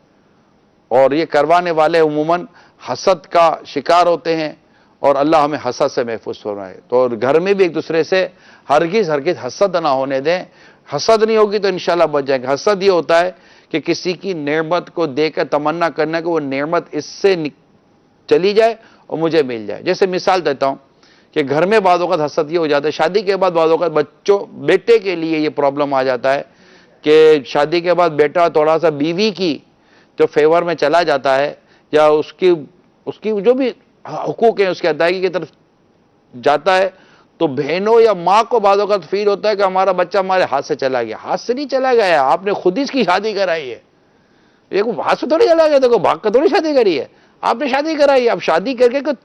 اور یہ کروانے والے عموماً حسد کا شکار ہوتے ہیں، اور اللہ ہمیں حسد سے محفوظ فرمائے. تو گھر میں بھی ایک دوسرے سے ہرگز حسد نہ ہونے دیں. حسد نہیں ہوگی تو انشاءاللہ بچ جائیں گے. حسد یہ ہوتا ہے کہ کسی کی نعمت کو دیکھ کر تمنا کرنا کہ وہ نعمت اس سے چلی جائے اور مجھے مل جائے. جیسے مثال دیتا ہوں کہ گھر میں بعض اوقات حسد یہ ہو جاتا ہے، شادی کے بعد بعض اوقات بیٹے کے لیے یہ پرابلم آ جاتا ہے کہ شادی کے بعد بیٹا تھوڑا سا بیوی کی جو فیور میں چلا جاتا ہے، یا اس کی جو بھی حقوق ہیں اس کی ادائیگی کی طرف جاتا ہے، تو بہنوں یا ماں کو بعض اوقات فیل ہوتا ہے کہ ہمارا بچہ ہمارے ہاتھ سے چلا گیا. ہاتھ سے نہیں چلا گیا ہے، آپ نے خود ہی اس کی شادی کرائی ہے. یہ ہاتھ سے تھوڑی چلا گیا، دیکھو بھاگ کر تھوڑی شادی کری ہے، آپ نے شادی کرائی ہے. اب شادی کر کے کوئی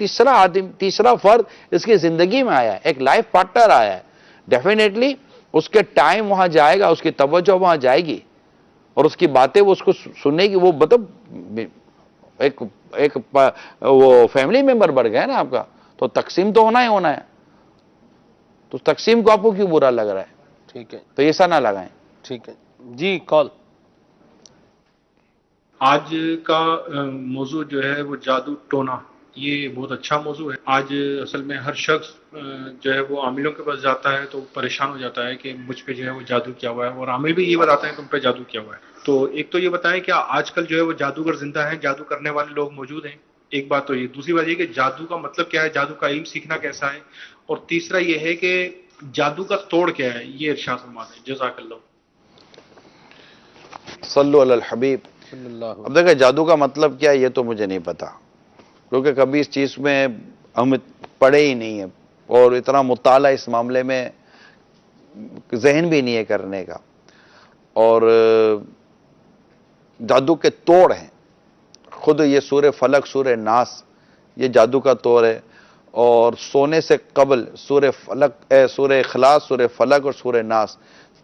تیسرا فرد اس کی زندگی میں آیا ہے، ایک لائف پارٹنر آیا ہے. ڈیفینیٹلی اس کے ٹائم وہاں جائے گا، اس کی توجہ وہاں جائے گی، اور اس کی باتیں وہ اس کو سننے گی. وہ مطلب ایک وہ فیملی ممبر بڑھ گیا نا آپ کا، تو تقسیم تو ہونا ہی ہونا ہے. تو تقسیم کو آپ کو کیوں برا لگ رہا ہے؟ ٹھیک ہے. تو ایسا نہ لگائیں. ٹھیک ہے جی. کال. آج کا موضوع جو ہے وہ جادو ٹونا، یہ بہت اچھا موضوع ہے. آج اصل میں ہر شخص جو ہے وہ عاملوں کے پاس جاتا ہے تو پریشان ہو جاتا ہے کہ مجھ پہ جو ہے وہ جادو کیا ہوا ہے، اور عامل بھی یہ بتاتے ہیں تم پہ جادو کیا ہوا ہے. تو ایک تو یہ بتائیں کہ آج کل جو ہے وہ جادوگر زندہ ہیں، جادو کرنے والے لوگ موجود ہیں. ایک بات تو یہ. دوسری بات یہ کہ جادو کا مطلب کیا ہے، جادو کا علم سیکھنا کیسا ہے، اور تیسرا یہ ہے کہ جادو کا توڑ کیا ہے، یہ ارشاد فرما دیں. جزاک اللہ. صلو علی الحبیب. صلی اللہ. اب دیکھیں جادو کا مطلب کیا ہے یہ تو مجھے نہیں پتا، کیونکہ کبھی اس چیز میں ہم پڑھے ہی نہیں ہیں، اور اتنا مطالعہ اس معاملے میں ذہن بھی نہیں ہے کرنے کا. اور جادو کے توڑ ہیں، خود یہ سورہ فلق، سورہ ناس، یہ جادو کا توڑ ہے. اور سونے سے قبل سورہ اخلاص، سورہ فلق اور سورہ ناس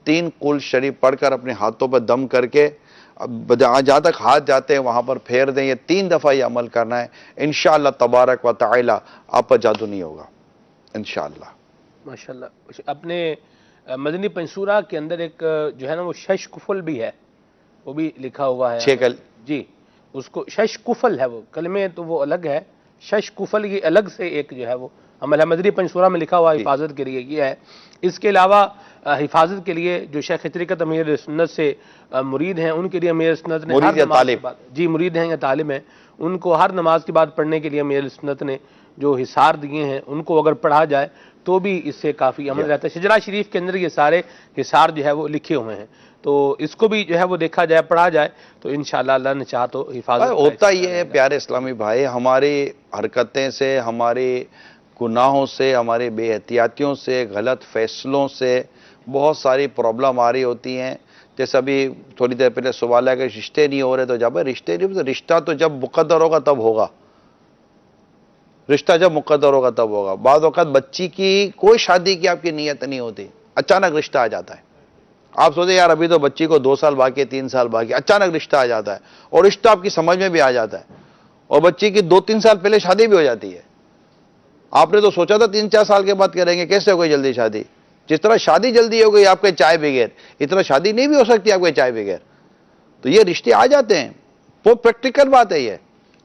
3 قل شریف پڑھ کر اپنے ہاتھوں پر دم کر کے جہاں تک ہاتھ جاتے ہیں وہاں پر پھیر دیں. یہ 3 دفعہ یہ عمل کرنا ہے. انشاءاللہ تبارک و تعالی آپ پر جادو نہیں ہوگا انشاءاللہ. ماشاءاللہ. اپنے مدنی پنصورہ کے اندر ایک جو ہے نا وہ شش کفل بھی ہے، وہ بھی لکھا ہوا ہے. جی اس کو شش کفل ہے، وہ کلمے تو وہ الگ ہے، شش کفل یہ الگ سے ایک جو ہے وہ عمل ہے. مدنی پنصورہ میں لکھا ہوا حفاظت کے لیے یہ ہے. اس کے علاوہ حفاظت کے لیے جو شیخ طریقت امیر سنت سے مرید ہیں، ان کے لیے امیر سنت نے مرید یا طالب؟ جی مرید ہیں یا طالب ہیں، ان کو ہر نماز کے بعد پڑھنے کے لیے امیر سنت نے جو حصار دیے ہیں ان کو اگر پڑھا جائے تو بھی اس سے کافی عمل رہتا ہے. شجرہ شریف کے اندر یہ سارے حصار جو ہے وہ لکھے ہوئے ہیں، تو اس کو بھی جو ہے وہ دیکھا جائے، پڑھا جائے تو انشاءاللہ اللہ نے چاہا تو حفاظت ہوتا ہی ہے. پیارے اسلامی بھائی، ہماری حرکتیں سے، ہمارے گناہوں سے، ہماری بے احتیاطیوں سے، غلط فیصلوں سے بہت ساری پرابلم آ رہی ہوتی ہیں. جیسے ابھی تھوڑی دیر پہلے سوال ہے کہ رشتے نہیں ہو رہے، تو جب رشتے نہیں ہوتے، رشتہ تو جب مقدر ہوگا تب ہوگا. رشتہ جب مقدر ہوگا تب ہوگا. بعض اوقات بچی کی کوئی شادی کی آپ کی نیت نہیں ہوتی، اچانک رشتہ آ جاتا ہے. آپ سوچیں یار ابھی تو بچی کو 2 سال باقی ہے، 3 سال باقی، اچانک رشتہ آ جاتا ہے، اور رشتہ آپ کی سمجھ میں بھی آ جاتا ہے، اور بچی کی 2-3 سال پہلے شادی بھی ہو جاتی ہے. آپ نے تو سوچا تھا 3-4 سال کے بعد کریں گے, کیسے ہو گئی جلدی شادی؟ جس طرح شادی جلدی ہو گئی آپ کے چائے بغیر, اتنا شادی نہیں بھی ہو سکتی آپ کے چائے بغیر. تو یہ رشتے آ جاتے ہیں, وہ پریکٹیکل بات ہے یہ.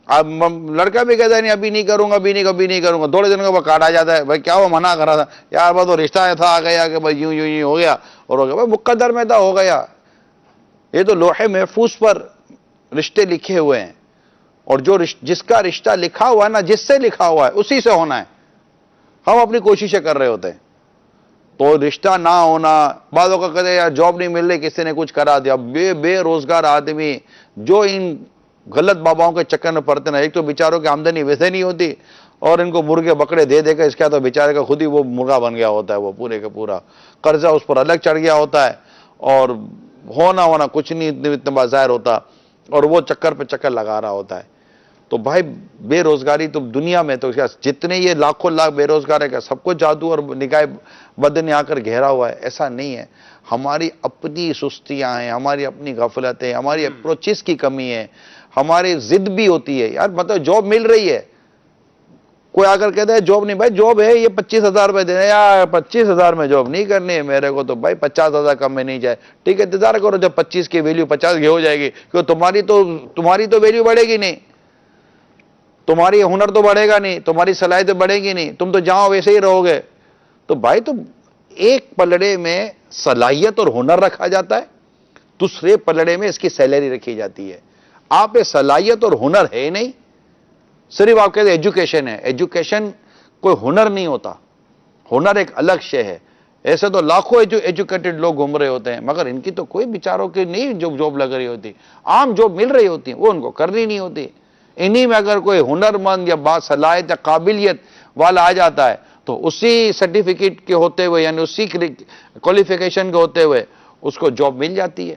اب لڑکا بھی کہتا ہے نہیں ابھی نہیں کروں گا, ابھی نہیں کروں گا, تھوڑے دن کا وہ کارڈ آ جاتا ہے, بھائی کیا وہ منع کر رہا تھا یار, بس وہ رشتہ تھا آ گیا کہ بھائی یوں یوں ہو گیا اور ہو گیا, بھائی مقدر میں تھا ہو گیا. یہ تو لوح محفوظ پر رشتے لکھے ہوئے ہیں, اور جس کا رشتہ لکھا ہوا ہے نا, جس سے لکھا ہوا ہے اسی سے ہونا ہے. ہم اپنی کوششیں کر رہے ہوتے ہیں. تو رشتہ نہ ہونا, بعضوں کا کہتے ہیں یار جاب نہیں مل رہی, کسی نے کچھ کرا دیا. بے روزگار آدمی جو ان غلط باباؤں کے چکر میں پڑتے نا, ایک تو بیچاروں کی آمدنی ویسے نہیں ہوتی, اور ان کو مرغے بکرے دے دے کر اس کا تو بیچارے کا خود ہی وہ مرغا بن گیا ہوتا ہے, وہ پورے کا پورا قرضہ اس پر الگ چڑھ گیا ہوتا ہے, اور ہونا کچھ نہیں اتنا ظاہر ہوتا, اور وہ چکر پہ چکر لگا رہا ہوتا ہے. تو بھائی بے روزگاری تو دنیا میں تو جتنے یہ لاکھوں لاکھ بے روزگار ہے, کہ سب کو جادو اور نگاہ بد نے آ کر گھیرا ہوا ہے؟ ایسا نہیں ہے. ہماری اپنی سستیاں ہیں, ہماری اپنی غفلتیں, ہماری اپروچز کی کمی ہے, ہماری ضد بھی ہوتی ہے. یار مطلب جاب مل رہی ہے, کوئی آ کر کہتا ہے جاب نہیں, بھائی جاب ہے, یہ 25,000 روپے دینے, یار 25,000 میں جاب نہیں کرنی ہے میرے کو, تو بھائی 50,000 کم میں نہیں جائے, ٹھیک ہے انتظار کرو جب 25 کی ویلیو 50 کی ہو جائے گی, کیونکہ تمہاری تو ویلیو بڑھے گی نہیں, تمہاری ہنر تو بڑھے گا نہیں, تمہاری صلاحیت بڑھے گی نہیں, تم تو جاؤ ویسے ہی رہو گے. تو بھائی تو ایک پلڑے میں صلاحیت اور ہنر رکھا جاتا ہے, دوسرے پلڑے میں اس کی سیلری رکھی جاتی ہے. آپ میں صلاحیت اور ہنر ہے نہیں, صرف آپ کہتے ہیں ایجوکیشن ہے. ایجوکیشن کوئی ہنر نہیں ہوتا, ہنر ایک الگ شے ہے. ایسے تو لاکھوں ایجوکیٹڈ لوگ گھوم رہے ہوتے ہیں, مگر ان کی تو کوئی بیچاروں کی نہیں جو جاب لگ رہی ہوتی, عام جاب مل رہی ہوتی, وہ ان کو کرنی نہیں ہوتی. انہی میں اگر کوئی ہنر مند یا باصلاحیت یا قابلیت والا آ جاتا ہے, تو اسی سرٹیفکیٹ کے ہوتے ہوئے, یعنی اسی کوالیفیکیشن کے ہوتے ہوئے اس کو جاب مل جاتی ہے.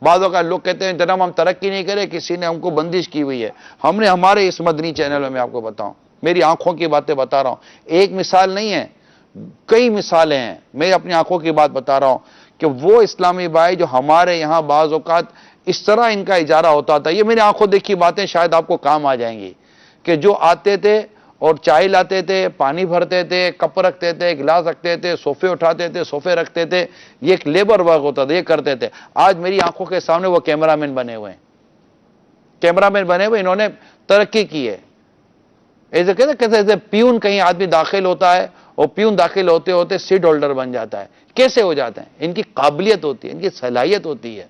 بعضوں کا لوگ کہتے ہیں جناب ہم ترقی نہیں کرے, کسی نے ہم کو بندش کی ہوئی ہے. ہم نے ہمارے اس مدنی چینل میں آپ کو بتاؤں, میری آنکھوں کی باتیں بتا رہا ہوں, ایک مثال نہیں ہے, کئی مثالیں ہیں. میں اپنی آنکھوں کی بات بتا رہا ہوں کہ وہ اسلامی بھائی جو ہمارے یہاں بعض اوقات اس طرح ان کا اجارہ ہوتا تھا, یہ میری آنکھوں دیکھی باتیں شاید آپ کو کام آ جائیں گی, کہ جو آتے تھے اور چائے لاتے تھے, پانی بھرتے تھے, کپ رکھتے تھے, گلاس رکھتے تھے, صوفے اٹھاتے تھے, صوفے رکھتے تھے, یہ ایک لیبر ورک ہوتا تھا, یہ کرتے تھے. آج میری آنکھوں کے سامنے وہ کیمرامین بنے ہوئے ہیں, کیمرامین بنے ہوئے, انہوں نے ترقی کی ہے. ایسے کہتے ہیں پیون کہیں آدمی داخل ہوتا ہے, اور پیون داخل ہوتے ہوتے سیٹ ہولڈر بن جاتا ہے. کیسے ہو جاتے ہیں؟ ان کی قابلیت ہوتی ہے, ان کی صلاحیت ہوتی ہے,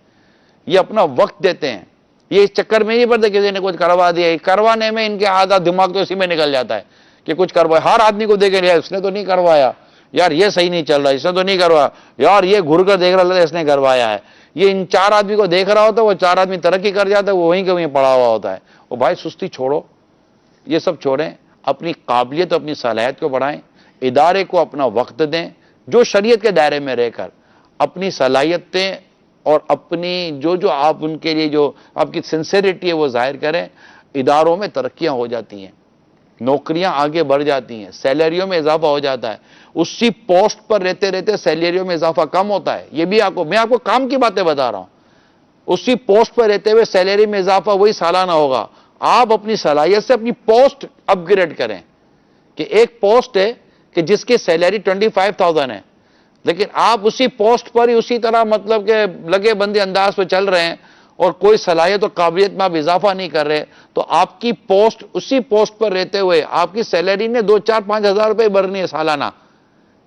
یہ اپنا وقت دیتے ہیں. یہ اس چکر میں نہیں پڑتے کسی نے کچھ کروا دیا, کروانے میں ان کے آدھا دماغ تو اسی میں نکل جاتا ہے کہ کچھ کروایا. ہر آدمی کو دیکھ لیا, اس نے تو نہیں کروایا, یار یہ صحیح نہیں چل رہا, اس نے تو نہیں کروایا, یار یہ گھر کر دیکھ رہا تھا اس نے کروایا ہے. یہ ان 4 آدمی کو دیکھ رہا ہوتا ہے, وہ 4 آدمی ترقی کر جاتا ہے, وہ وہیں کے وہیں پڑا ہوا ہوتا ہے. وہ بھائی سستی چھوڑو, یہ سب چھوڑیں, اپنی قابلیت اپنی صلاحیت کو بڑھائیں, ادارے کو اپنا وقت دیں, جو شریعت کے دائرے میں رہ کر اپنی صلاحیتیں اور اپنی جو آپ ان کے لیے جو آپ کی سنسیریٹی ہے وہ ظاہر کریں. اداروں میں ترقیاں ہو جاتی ہیں, نوکریاں آگے بڑھ جاتی ہیں, سیلریوں میں اضافہ ہو جاتا ہے. اسی پوسٹ پر رہتے رہتے سیلریوں میں اضافہ کم ہوتا ہے. یہ بھی میں آپ کو کام کی باتیں بتا رہا ہوں. اسی پوسٹ پر رہتے ہوئے سیلری میں اضافہ وہی سالانہ ہوگا. آپ اپنی صلاحیت سے اپنی پوسٹ اپ گریڈ کریں, کہ ایک پوسٹ ہے کہ جس کی سیلری 25,000 ہے, لیکن آپ اسی پوسٹ پر ہی اسی طرح مطلب کہ لگے بندے انداز پہ چل رہے ہیں, اور کوئی صلاحیت اور قابلیت میں آپ اضافہ نہیں کر رہے, تو آپ کی پوسٹ اسی پوسٹ پر رہتے ہوئے آپ کی سیلری نے 2-4-5 ہزار روپے بھرنی ہے سالانہ.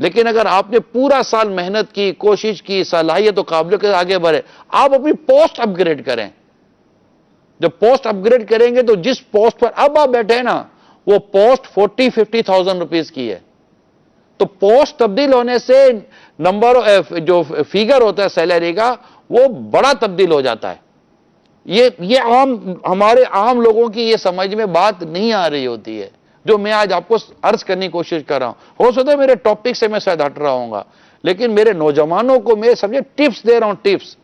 لیکن اگر آپ نے پورا سال محنت کی, کوشش کی, صلاحیت و قابلیت کے آگے بڑھے, آپ اپنی پوسٹ اپ گریڈ کریں. جب پوسٹ اپ گریڈ کریں گے تو جس پوسٹ پر اب آپ بیٹھے ہیں نا, وہ پوسٹ 40-50,000 روپیز کی ہے. تو پوسٹ تبدیل ہونے سے نمبر جو فیگر ہوتا ہے سیلری کا, وہ بڑا تبدیل ہو جاتا ہے. یہ ہمارے عام لوگوں کی یہ سمجھ میں بات نہیں آ رہی ہوتی ہے, جو میں آج آپ کو عرض کرنے کی کوشش کر رہا ہوں. ہو سکتا ہے میرے ٹاپک سے میں شاید ہٹ رہا ہوں گا, لیکن میرے نوجوانوں کو میں سمجھے ٹپس دے رہا ہوں. ٹپس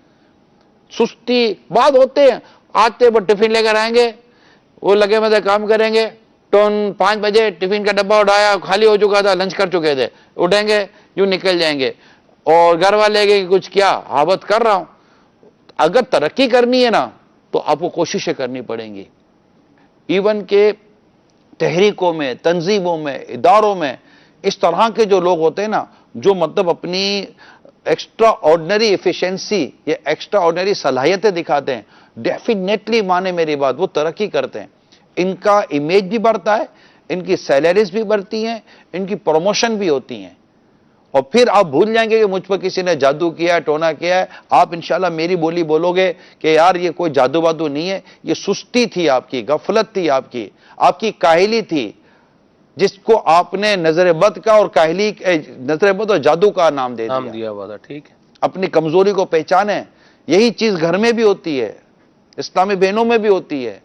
سستی بعد ہوتے ہیں, آتے وہ ٹفن لے کر آئیں گے, وہ لگے مزے کام کریں گے, 5 بجے ٹفن کا ڈبہ اٹھایا, خالی ہو چکا تھا, لنچ کر چکے تھے, اٹھیں گے یوں نکل جائیں گے, اور گھر والے کہ کچھ کیا ہابت کر رہا ہوں. اگر ترقی کرنی ہے نا تو آپ کو کوششیں کرنی پڑیں گی. ایون کہ تحریکوں میں، تنظیموں میں، اداروں میں اس طرح کے جو لوگ ہوتے ہیں نا، جو مطلب اپنی ایکسٹرا آرڈنری ایفیشنسی یا ایکسٹرا آرڈنری صلاحیتیں دکھاتے ہیں، ڈیفینیٹلی مانے میری بات، وہ ترقی کرتے ہیں، ان کا امیج بھی بڑھتا ہے، ان کی سیلریز بھی بڑھتی ہیں، ان کی پروموشن بھی ہوتی ہیں، اور پھر آپ بھول جائیں گے کہ مجھ پر کسی نے جادو کیا ہے، ٹونا کیا ہے. آپ انشاءاللہ میری بولی بولو گے کہ یار یہ کوئی جادو بادو نہیں ہے، یہ سستی تھی آپ کی، غفلت تھی آپ کی کاہلی تھی، جس کو آپ نے نظر بد کا اور کاہلی، نظر بد اور جادو کا نام دے نام دیا. دیا ہوا تھا. ٹھیک ہے. اپنی کمزوری کو پہچانیں. یہی چیز گھر میں بھی ہوتی ہے، اسلامی بہنوں میں بھی ہوتی ہے.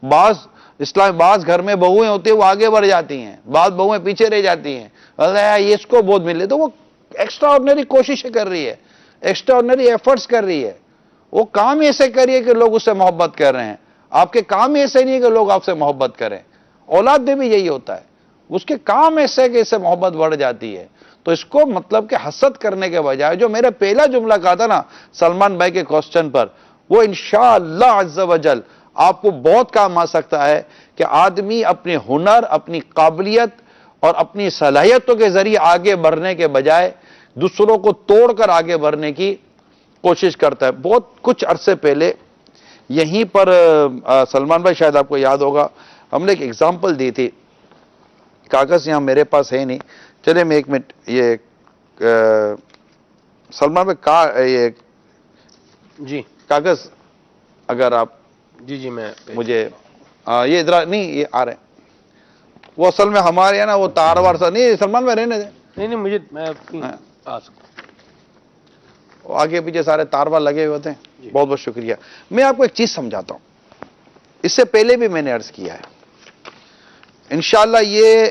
بعض گھر میں بہویں ہوتی ہیں، وہ آگے بڑھ جاتی ہیں، بعض بہویں پیچھے رہ جاتی ہیں. اللہ یہ اس کو بہت ملے، تو وہ ایکسٹرا آرڈنری کوششیں کر رہی ہے، ایکسٹرا آرڈنری ایفرٹس کر رہی ہے. وہ کام ایسے کریے کہ لوگ اس سے محبت کر رہے ہیں. آپ کے کام ایسے نہیں کہ لوگ آپ سے محبت کریں. اولاد میں بھی یہی ہوتا ہے، اس کے کام ایسے کہ اس سے محبت بڑھ جاتی ہے. تو اس کو مطلب کہ حسد کرنے کے بجائے، جو میرے پہلا جملہ کہا تھا نا سلمان بھائی کے کوسچن پر، وہ انشاءاللہ عز و جل آپ کو بہت کام آ سکتا ہے کہ آدمی اپنے ہنر، اپنی قابلیت اور اپنی صلاحیتوں کے ذریعے آگے بڑھنے کے بجائے دوسروں کو توڑ کر آگے بڑھنے کی کوشش کرتا ہے. بہت کچھ عرصے پہلے یہیں پر سلمان بھائی شاید آپ کو یاد ہوگا، ہم نے ایک ایگزامپل دی تھی. کاغذ یہاں میرے پاس ہے نہیں، چلے میں ایک منٹ، یہ سلمان بھائی یہ جی کاغذ اگر آپ جی میں مجھے یہ ادھر نہیں، یہ آ رہے ہیں وہ اصل میں ہمارے ہیں نا، وہ تار وار سا نہیں، سلمان بھائی رہنے دیں، نہیں مجھے میں آ سکتا وہ آگے پیچھے سارے تار وار لگے ہوئے ہوتے ہیں. بہت بہت شکریہ. میں آپ کو ایک چیز سمجھاتا ہوں، اس سے پہلے بھی میں نے عرض کیا ہے. انشاءاللہ یہ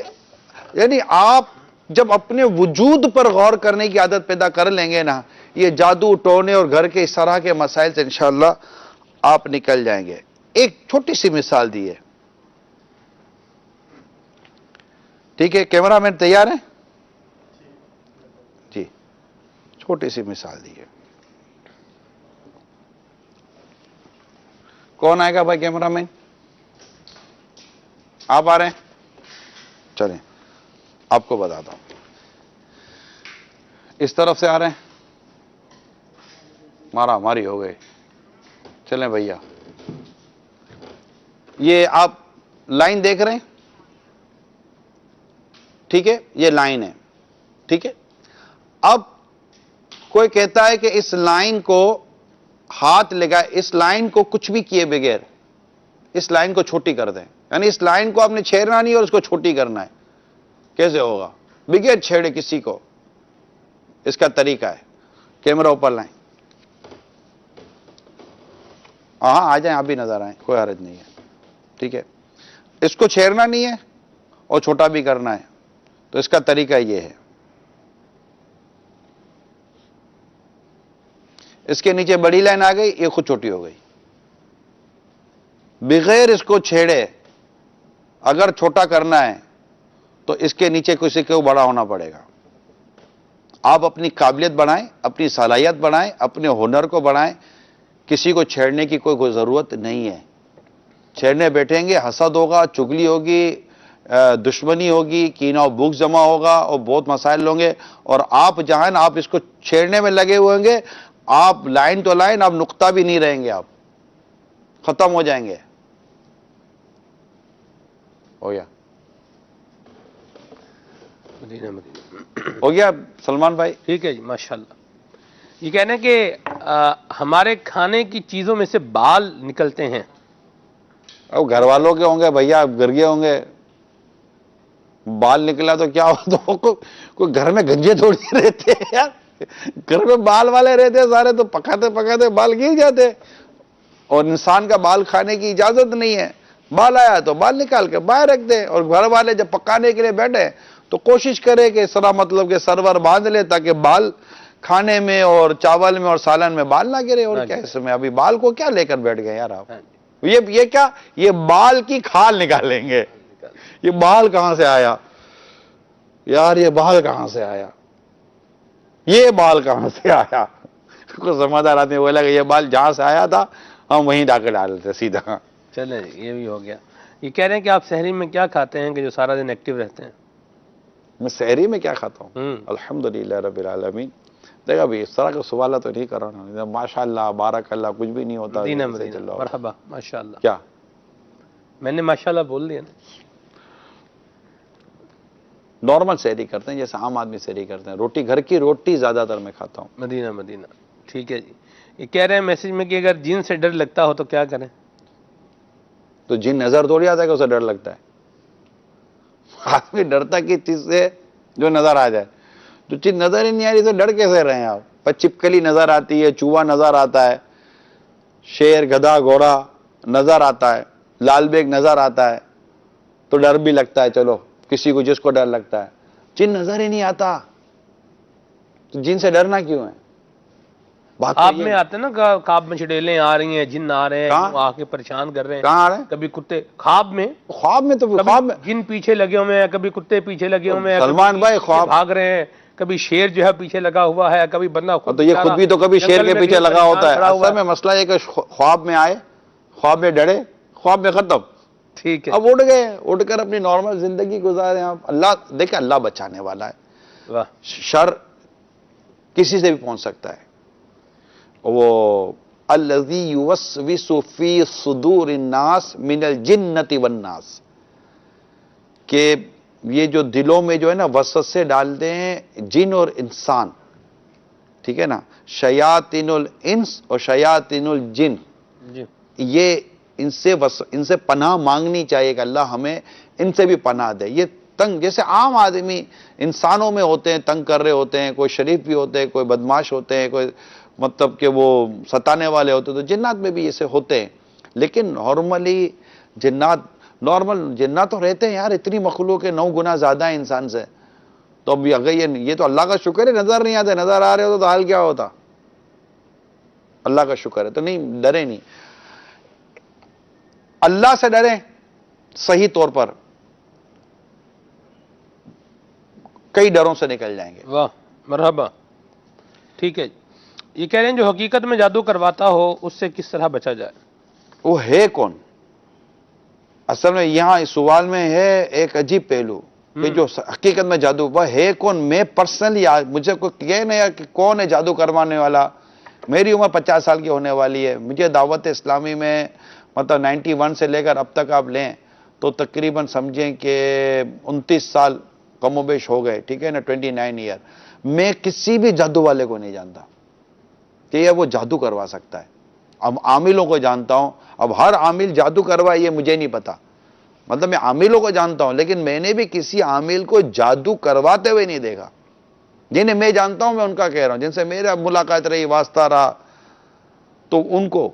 یعنی آپ جب اپنے وجود پر غور کرنے کی عادت پیدا کر لیں گے نا، یہ جادو ٹونے اور گھر کے اس طرح کے مسائل سے انشاءاللہ آپ نکل جائیں گے. ایک چھوٹی سی مثال دی ہے، ٹھیک ہے؟ کیمرہ مین تیار ہیں؟ جی چھوٹی سی مثال دی ہے. کون آئے گا بھائی کیمرہ مین؟ آپ آ رہے ہیں؟ چلیں آپ کو بتاتا ہوں. اس طرف سے آ رہے ہیں؟ مارا ماری ہو گئی. چلیں بھیا، یہ آپ لائن دیکھ رہے ہیں؟ ٹھیک ہے، یہ لائن ہے، ٹھیک ہے. اب کوئی کہتا ہے کہ اس لائن کو ہاتھ لگائے، اس لائن کو کچھ بھی کیے بغیر اس لائن کو چھوٹی کر دیں، یعنی اس لائن کو آپ نے چھیڑنا نہیں اور اس کو چھوٹی کرنا ہے. کیسے ہوگا؟ بغیر چھیڑے کسی کو. اس کا طریقہ ہے، کیمرہ اوپر لائیں. ہاں آ جائیں، آپ بھی نظر آئیں، کوئی حرج نہیں ہے، ٹھیک ہے. اس کو چھیڑنا نہیں ہے اور چھوٹا بھی کرنا ہے. تو اس کا طریقہ یہ ہے، اس کے نیچے بڑی لائن آ گئی، یہ خود چھوٹی ہو گئی. بغیر اس کو چھیڑے اگر چھوٹا کرنا ہے تو اس کے نیچے کسی کو بڑا ہونا پڑے گا. آپ اپنی قابلیت بڑھائیں، اپنی صلاحیت بڑھائیں، اپنے ہنر کو بڑھائیں. کسی کو چھیڑنے کی کوئی ضرورت نہیں ہے. چھیڑنے بیٹھیں گے حسد ہوگا، چگلی ہوگی، دشمنی ہوگی، کینہ و بغض جمع ہوگا اور بہت مسائل ہوں گے. اور آپ جہاں آپ اس کو چھیڑنے میں لگے ہوئے ہوں گے، آپ لائن تو لائن، آپ نقطہ بھی نہیں رہیں گے، آپ ختم ہو جائیں گے. ہو گیا؟ مدینہ ہو گیا سلمان بھائی؟ ٹھیک ہے جی، ماشاءاللہ. یہ کہنا ہے کہ ہمارے کھانے کی چیزوں میں سے بال نکلتے ہیں. اب گھر والوں کے ہوں گے بھیا، گرگے ہوں گے. بال نکلا تو کیا ہو، تو کوئی گھر میں گنجے تھوڑی رہتے ہیں یار. گھر میں بال والے رہتے سارے، تو پکاتے پکاتے بال گر جاتے. اور انسان کا بال کھانے کی اجازت نہیں ہے. بال آیا تو بال نکال کے باہر رکھ دے. اور گھر والے جب پکانے کے لیے بیٹھے تو کوشش کرے کہ اس طرح مطلب کہ سرور باندھ لے تاکہ بال کھانے میں اور چاول میں اور سالن میں بال نہ گرے. اور کیا اس میں ابھی بال کو کیا لے کر بیٹھ گئے یار آپ؟ یہ کیا، یہ بال کی کھال نکالیں گے. یہ بال کہاں سے آیا یار؟ یہ بال کہاں سے آیا؟ یہ بال کہاں سے آیا؟ کوئی سمجھدار آدمی بولا کہ یہ بال جہاں سے آیا تھا ہم وہیں لا کے ڈال دیتے سیدھا. چلیں یہ بھی ہو گیا. یہ کہہ رہے ہیں کہ آپ سحری میں کیا کھاتے ہیں کہ جو سارا دن ایکٹیو رہتے ہیں؟ میں سحری میں کیا کھاتا ہوں؟ ہوں۔ الحمدللہ رب العالمین. دیکھا بھی اس طرح کا سوالہ تو نہیں کر رہا نا. ماشاء اللہ بارک اللہ کچھ بھی نہیں ہوتا. مدینہ جیسے مدینہ چل رہا ہوتا. مرحبا ماشاءاللہ. کیا میں نے ماشاءاللہ بول دیا نا. نارمل سحری کرتے ہیں جیسے عام آدمی سحری کرتے ہیں. روٹی گھر کی روٹی زیادہ تر میں کھاتا ہوں. مدینہ مدینہ. ٹھیک ہے جی. یہ کہہ رہے ہیں میسج میں کہ اگر جن سے ڈر لگتا ہو تو کیا کریں؟ تو جن نظر تھوڑی آتا ہے کہ اسے ڈر لگتا ہے. آدمی ڈرتا کی چیز سے جو نظر آ جائے. تو چیز نظر ہی نہیں آ رہی تو ڈر کیسے رہے ہیں آپ؟ پر چپکلی نظر آتی ہے, چوہا نظر آتا ہے, شیر گدھا گھوڑا نظر آتا ہے, لال بیگ نظر آتا ہے, تو ڈر بھی لگتا ہے. چلو کسی کو جس کو ڈر لگتا ہے. جن نظر ہی نہیں آتا تو جن سے ڈرنا کیوں ہے؟ بات خواب میں آتے ہیں نا, خواب میں چڑیلیں آ رہی ہیں, جن آ رہے ہیں, کہاں؟ وہ آ کے پریشان کر رہے ہیں. کہاں آ رہے ہیں؟ کبھی کتے خواب میں, خواب میں تو خواب میں جن پیچھے لگے ہوئے ہیں, کبھی کتے پیچھے لگے ہوئے ہیں, سلمان بھائی خواب بھاگ رہے ہیں, کبھی شیر جو ہے پیچھے لگا ہوا ہے, کبھی بندہ تو یہ خود بھی تو کبھی شیر کے پیچھے لگا ہوتا ہے. اصل میں مسئلہ یہ کہ خواب میں آئے, خواب میں ڈرے, خواب میں ختم. ٹھیک ہے. اب اٹھ گئے, اٹھ کر اپنی نارمل زندگی گزارے آپ. اللہ دیکھیں, اللہ بچانے والا ہے. واہ. شر کسی سے بھی پہنچ سکتا ہے. وہ الذی یوسوس فی صدور الناس من الجنۃ والناس, کہ یہ جو دلوں میں جو ہے نا وسوسے ڈالتے ہیں جن اور انسان, ٹھیک ہے نا, شیاطین الانس اور شیاطین الجن, جی. یہ ان سے پناہ مانگنی چاہیے کہ اللہ ہمیں ان سے بھی پناہ دے. یہ تنگ جیسے عام آدمی انسانوں میں ہوتے ہیں, تنگ کر رہے ہوتے ہیں, کوئی شریف بھی ہوتے ہیں, کوئی بدماش ہوتے ہیں, کوئی مطلب کہ وہ ستانے والے ہوتے ہیں, تو جنات میں بھی ایسے ہوتے ہیں. لیکن نارملی نارمل جنات تو رہتے ہیں یار, اتنی مخلوق ہے 9 گنا زیادہ ہے انسان سے. تو اب اگر یہ تو اللہ کا شکر ہے نظر نہیں آتے, نظر آ رہے ہوتے تو حال کیا ہوتا. اللہ کا شکر ہے. تو نہیں, ڈرے نہیں, اللہ سے ڈریں صحیح طور پر, کئی ڈروں سے نکل جائیں گے. واہ مرحبا. ٹھیک ہے. یہ کہہ رہے ہیں جو حقیقت میں جادو کرواتا ہو اس سے کس طرح بچا جائے؟ وہ ہے کون؟ اصل میں یہاں اس سوال میں ہے ایک عجیب پہلو کہ جو حقیقت میں جادو, وہ ہے کون؟ میں پرسنلی مجھے کوئی کہے نہیں کہ کون ہے جادو کروانے والا. میری عمر 50 سال کی ہونے والی ہے. مجھے دعوت اسلامی میں مطلب 91 سے لے کر اب تک آپ لیں تو تقریباً سمجھیں کہ 29 سال کم و بیش ہو گئے, ٹھیک ہے نا, 29 ایئر. میں کسی بھی جادو والے کو نہیں جانتا کہ یہ وہ جادو کروا سکتا ہے. اب عاملوں کو جانتا ہوں, اب ہر عامل جادو کروائے یہ مجھے نہیں پتا. مطلب میں عاملوں کو جانتا ہوں لیکن میں نے بھی کسی عامل کو جادو کرواتے ہوئے نہیں دیکھا. جنہیں میں جانتا ہوں میں ان کا کہہ رہا ہوں, جن سے میرا ملاقات رہی, واسطہ رہا, تو ان کو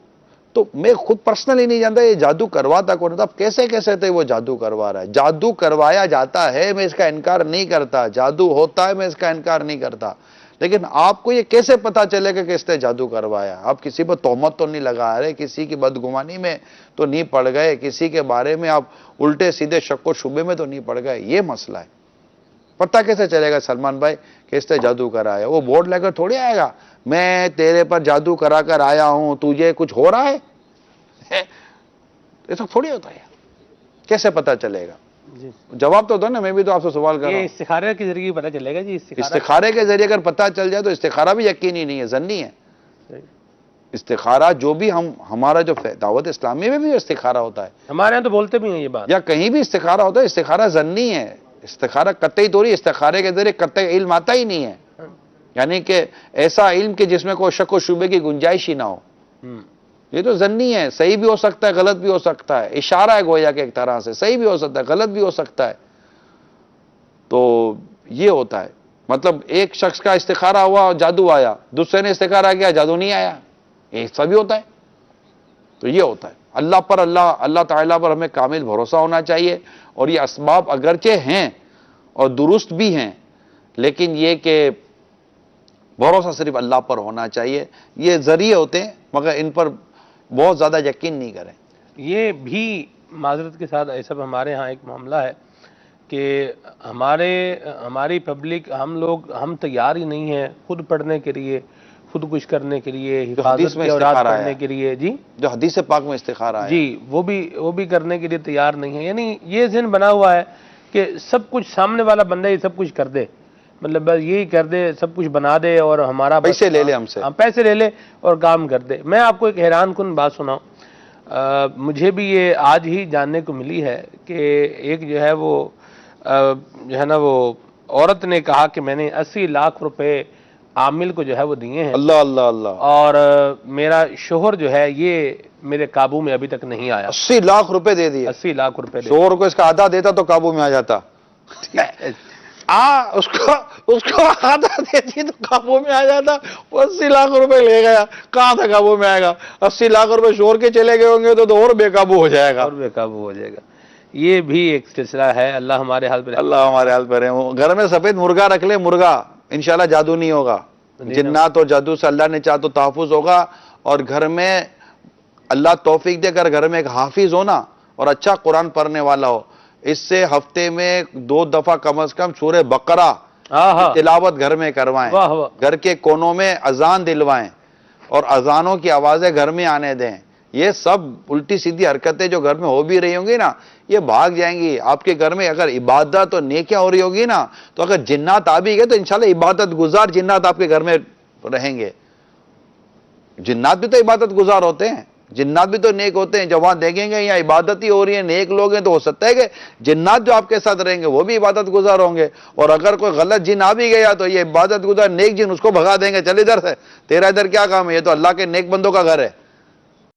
تو میں خود پرسنلی نہیں جانتا یہ جادو کرواتا کون تھا. اب کیسے تھے وہ جادو کروا رہا ہے. جادو کروایا جاتا ہے, میں اس کا انکار نہیں کرتا. جادو ہوتا ہے, میں اس کا انکار نہیں کرتا. لیکن آپ کو یہ کیسے پتا چلے گا کہ اس نے جادو کروایا؟ آپ کسی پر تہمت تو نہیں لگا رہے, کسی کی بدگمانی میں تو نہیں پڑ گئے, کسی کے بارے میں آپ الٹے سیدھے شک و شبے میں تو نہیں پڑ گئے. یہ مسئلہ ہے. پتہ کیسے چلے گا سلمان بھائی کہ اس نے جادو کرایا؟ وہ بورڈ لے کر تھوڑی آئے گا, میں تیرے پر جادو کرا کر آیا ہوں, تجھے کچھ ہو رہا ہے. ایسا تھوڑی ہوتا ہے. کیسے پتا چلے گا؟ جی. جواب تو دو نا, میں بھی تو آپ سے سوال کر رہا یہ ہوں. استخارے کے ذریعے پتہ چلے گا. جی استخارے کے ذریعے اگر پتا چل جائے تو استخارہ بھی یقینی نہیں ہے, ظنی ہے. صحیح. استخارہ جو بھی ہمارا جو دعوت اسلامی میں بھی جو استخارہ ہوتا ہے, ہمارے یہاں تو بولتے بھی ہیں یہ بات. یا کہیں بھی استخارہ ہوتا ہے, استخارہ ظنی ہے. استخارہ قطعی طوری, استخارے کے ذریعے قطعی علم آتا ہی نہیں ہے. یعنی کہ ایسا علم کہ جس میں کوئی شک و شبے کی گنجائش ہی نہ ہو. یہ تو ظنی ہے, صحیح بھی ہو سکتا ہے, غلط بھی ہو سکتا ہے. اشارہ ہے گویا کہ ایک طرح سے, صحیح بھی ہو سکتا ہے, غلط بھی ہو سکتا ہے. تو یہ ہوتا ہے. مطلب ایک شخص کا استخارہ ہوا اور جادو آیا, دوسرے نے استخارہ کیا جادو نہیں آیا, یہ سب بھی ہوتا ہے. تو یہ ہوتا ہے. اللہ تعالیٰ پر ہمیں کامل بھروسہ ہونا چاہیے. اور یہ اسباب اگرچہ ہیں اور درست بھی ہیں, لیکن یہ کہ بھروسہ صرف اللہ پر ہونا چاہیے. یہ ذریعے ہوتے ہیں مگر ان پر بہت زیادہ یقین نہیں کریں. یہ بھی معذرت کے ساتھ ایسا ہمارے ہاں ایک معاملہ ہے کہ ہماری پبلک, ہم تیار ہی نہیں ہیں خود پڑھنے کے لیے, خود کچھ کرنے کے لیے، حدیث حفاظت میں کے اوراد استخارہ کرنے ہے، کے لیے، جی جو حدیث پاک میں استخارہ ہے، جی وہ بھی کرنے کے لیے تیار نہیں ہے. یعنی یہ ذہن بنا ہوا ہے کہ سب کچھ سامنے والا بندہ یہ سب کچھ کر دے، مطلب بس یہی کر دے، سب کچھ بنا دے اور ہمارا بس پیسے لے لے ہم سے. ہاں، پیسے لے لے اور کام کر دے. میں آپ کو ایک حیران کن بات سناؤں، مجھے بھی یہ آج ہی جاننے کو ملی ہے کہ ایک جو ہے وہ جو ہے نا وہ عورت نے کہا کہ میں نے 80 لاکھ روپے عامل کو جو ہے وہ دیے ہیں، اللہ اللہ اللہ، اور میرا شوہر جو ہے یہ میرے قابو میں ابھی تک نہیں آیا. 80 لاکھ روپے دے دیے. 80 لاکھ روپے شوہر کو اس کا آدھا دیتا تو قابو میں آ جاتا. اس کو آدھا دیتی تو قابو میں آ جاتا. وہ 80 لاکھ روپے لے گیا، کہاں تھا قابو میں آئے گا؟ 80 لاکھ روپے شوہر کے چلے گئے ہوں گے تو اور بے قابو ہو جائے گا. اور بے قابو ہو جائے گا. یہ بھی ایک سلسلہ ہے. اللہ ہمارے حال پہ اللہ ہمارے حال پر ہے. گھر میں سفید مرغا رکھ لے، مرغا انشاءاللہ جادو نہیں ہوگا. جنات اور جادو سے اللہ نے چاہ تو تحفظ ہوگا. اور گھر میں اللہ توفیق دے کر گھر میں ایک حافظ ہو نا اور اچھا قرآن پڑھنے والا ہو، اس سے ہفتے میں 2 دفعہ کم از کم سورہ بقرہ تلاوت گھر میں کروائیں. واہ واہ. گھر کے کونوں میں اذان دلوائیں اور اذانوں کی آوازیں گھر میں آنے دیں. یہ سب الٹی سیدھی حرکتیں جو گھر میں ہو بھی رہی ہوں گی نا، یہ بھاگ جائیں گی. آپ کے گھر میں اگر عبادت اور نیکیاں ہو رہی ہوگی نا، تو اگر جنات آ بھی گئے تو انشاءاللہ عبادت گزار جنات آپ کے گھر میں رہیں گے. جنات بھی تو عبادت گزار ہوتے ہیں، جنات بھی تو نیک ہوتے ہیں. جب وہاں دیکھیں گے یہاں عبادت ہی ہو رہی ہے، نیک لوگ ہیں، تو ہو سکتا ہے کہ جنات جو آپ کے ساتھ رہیں گے وہ بھی عبادت گزار ہوں گے. اور اگر کوئی غلط جن آ بھی گیا تو یہ عبادت گزار نیک جن اس کو بھگا دیں گے، چل ادھر سے، تیرا ادھر کیا کام ہے، یہ تو اللہ کے نیک بندوں کا گھر ہے.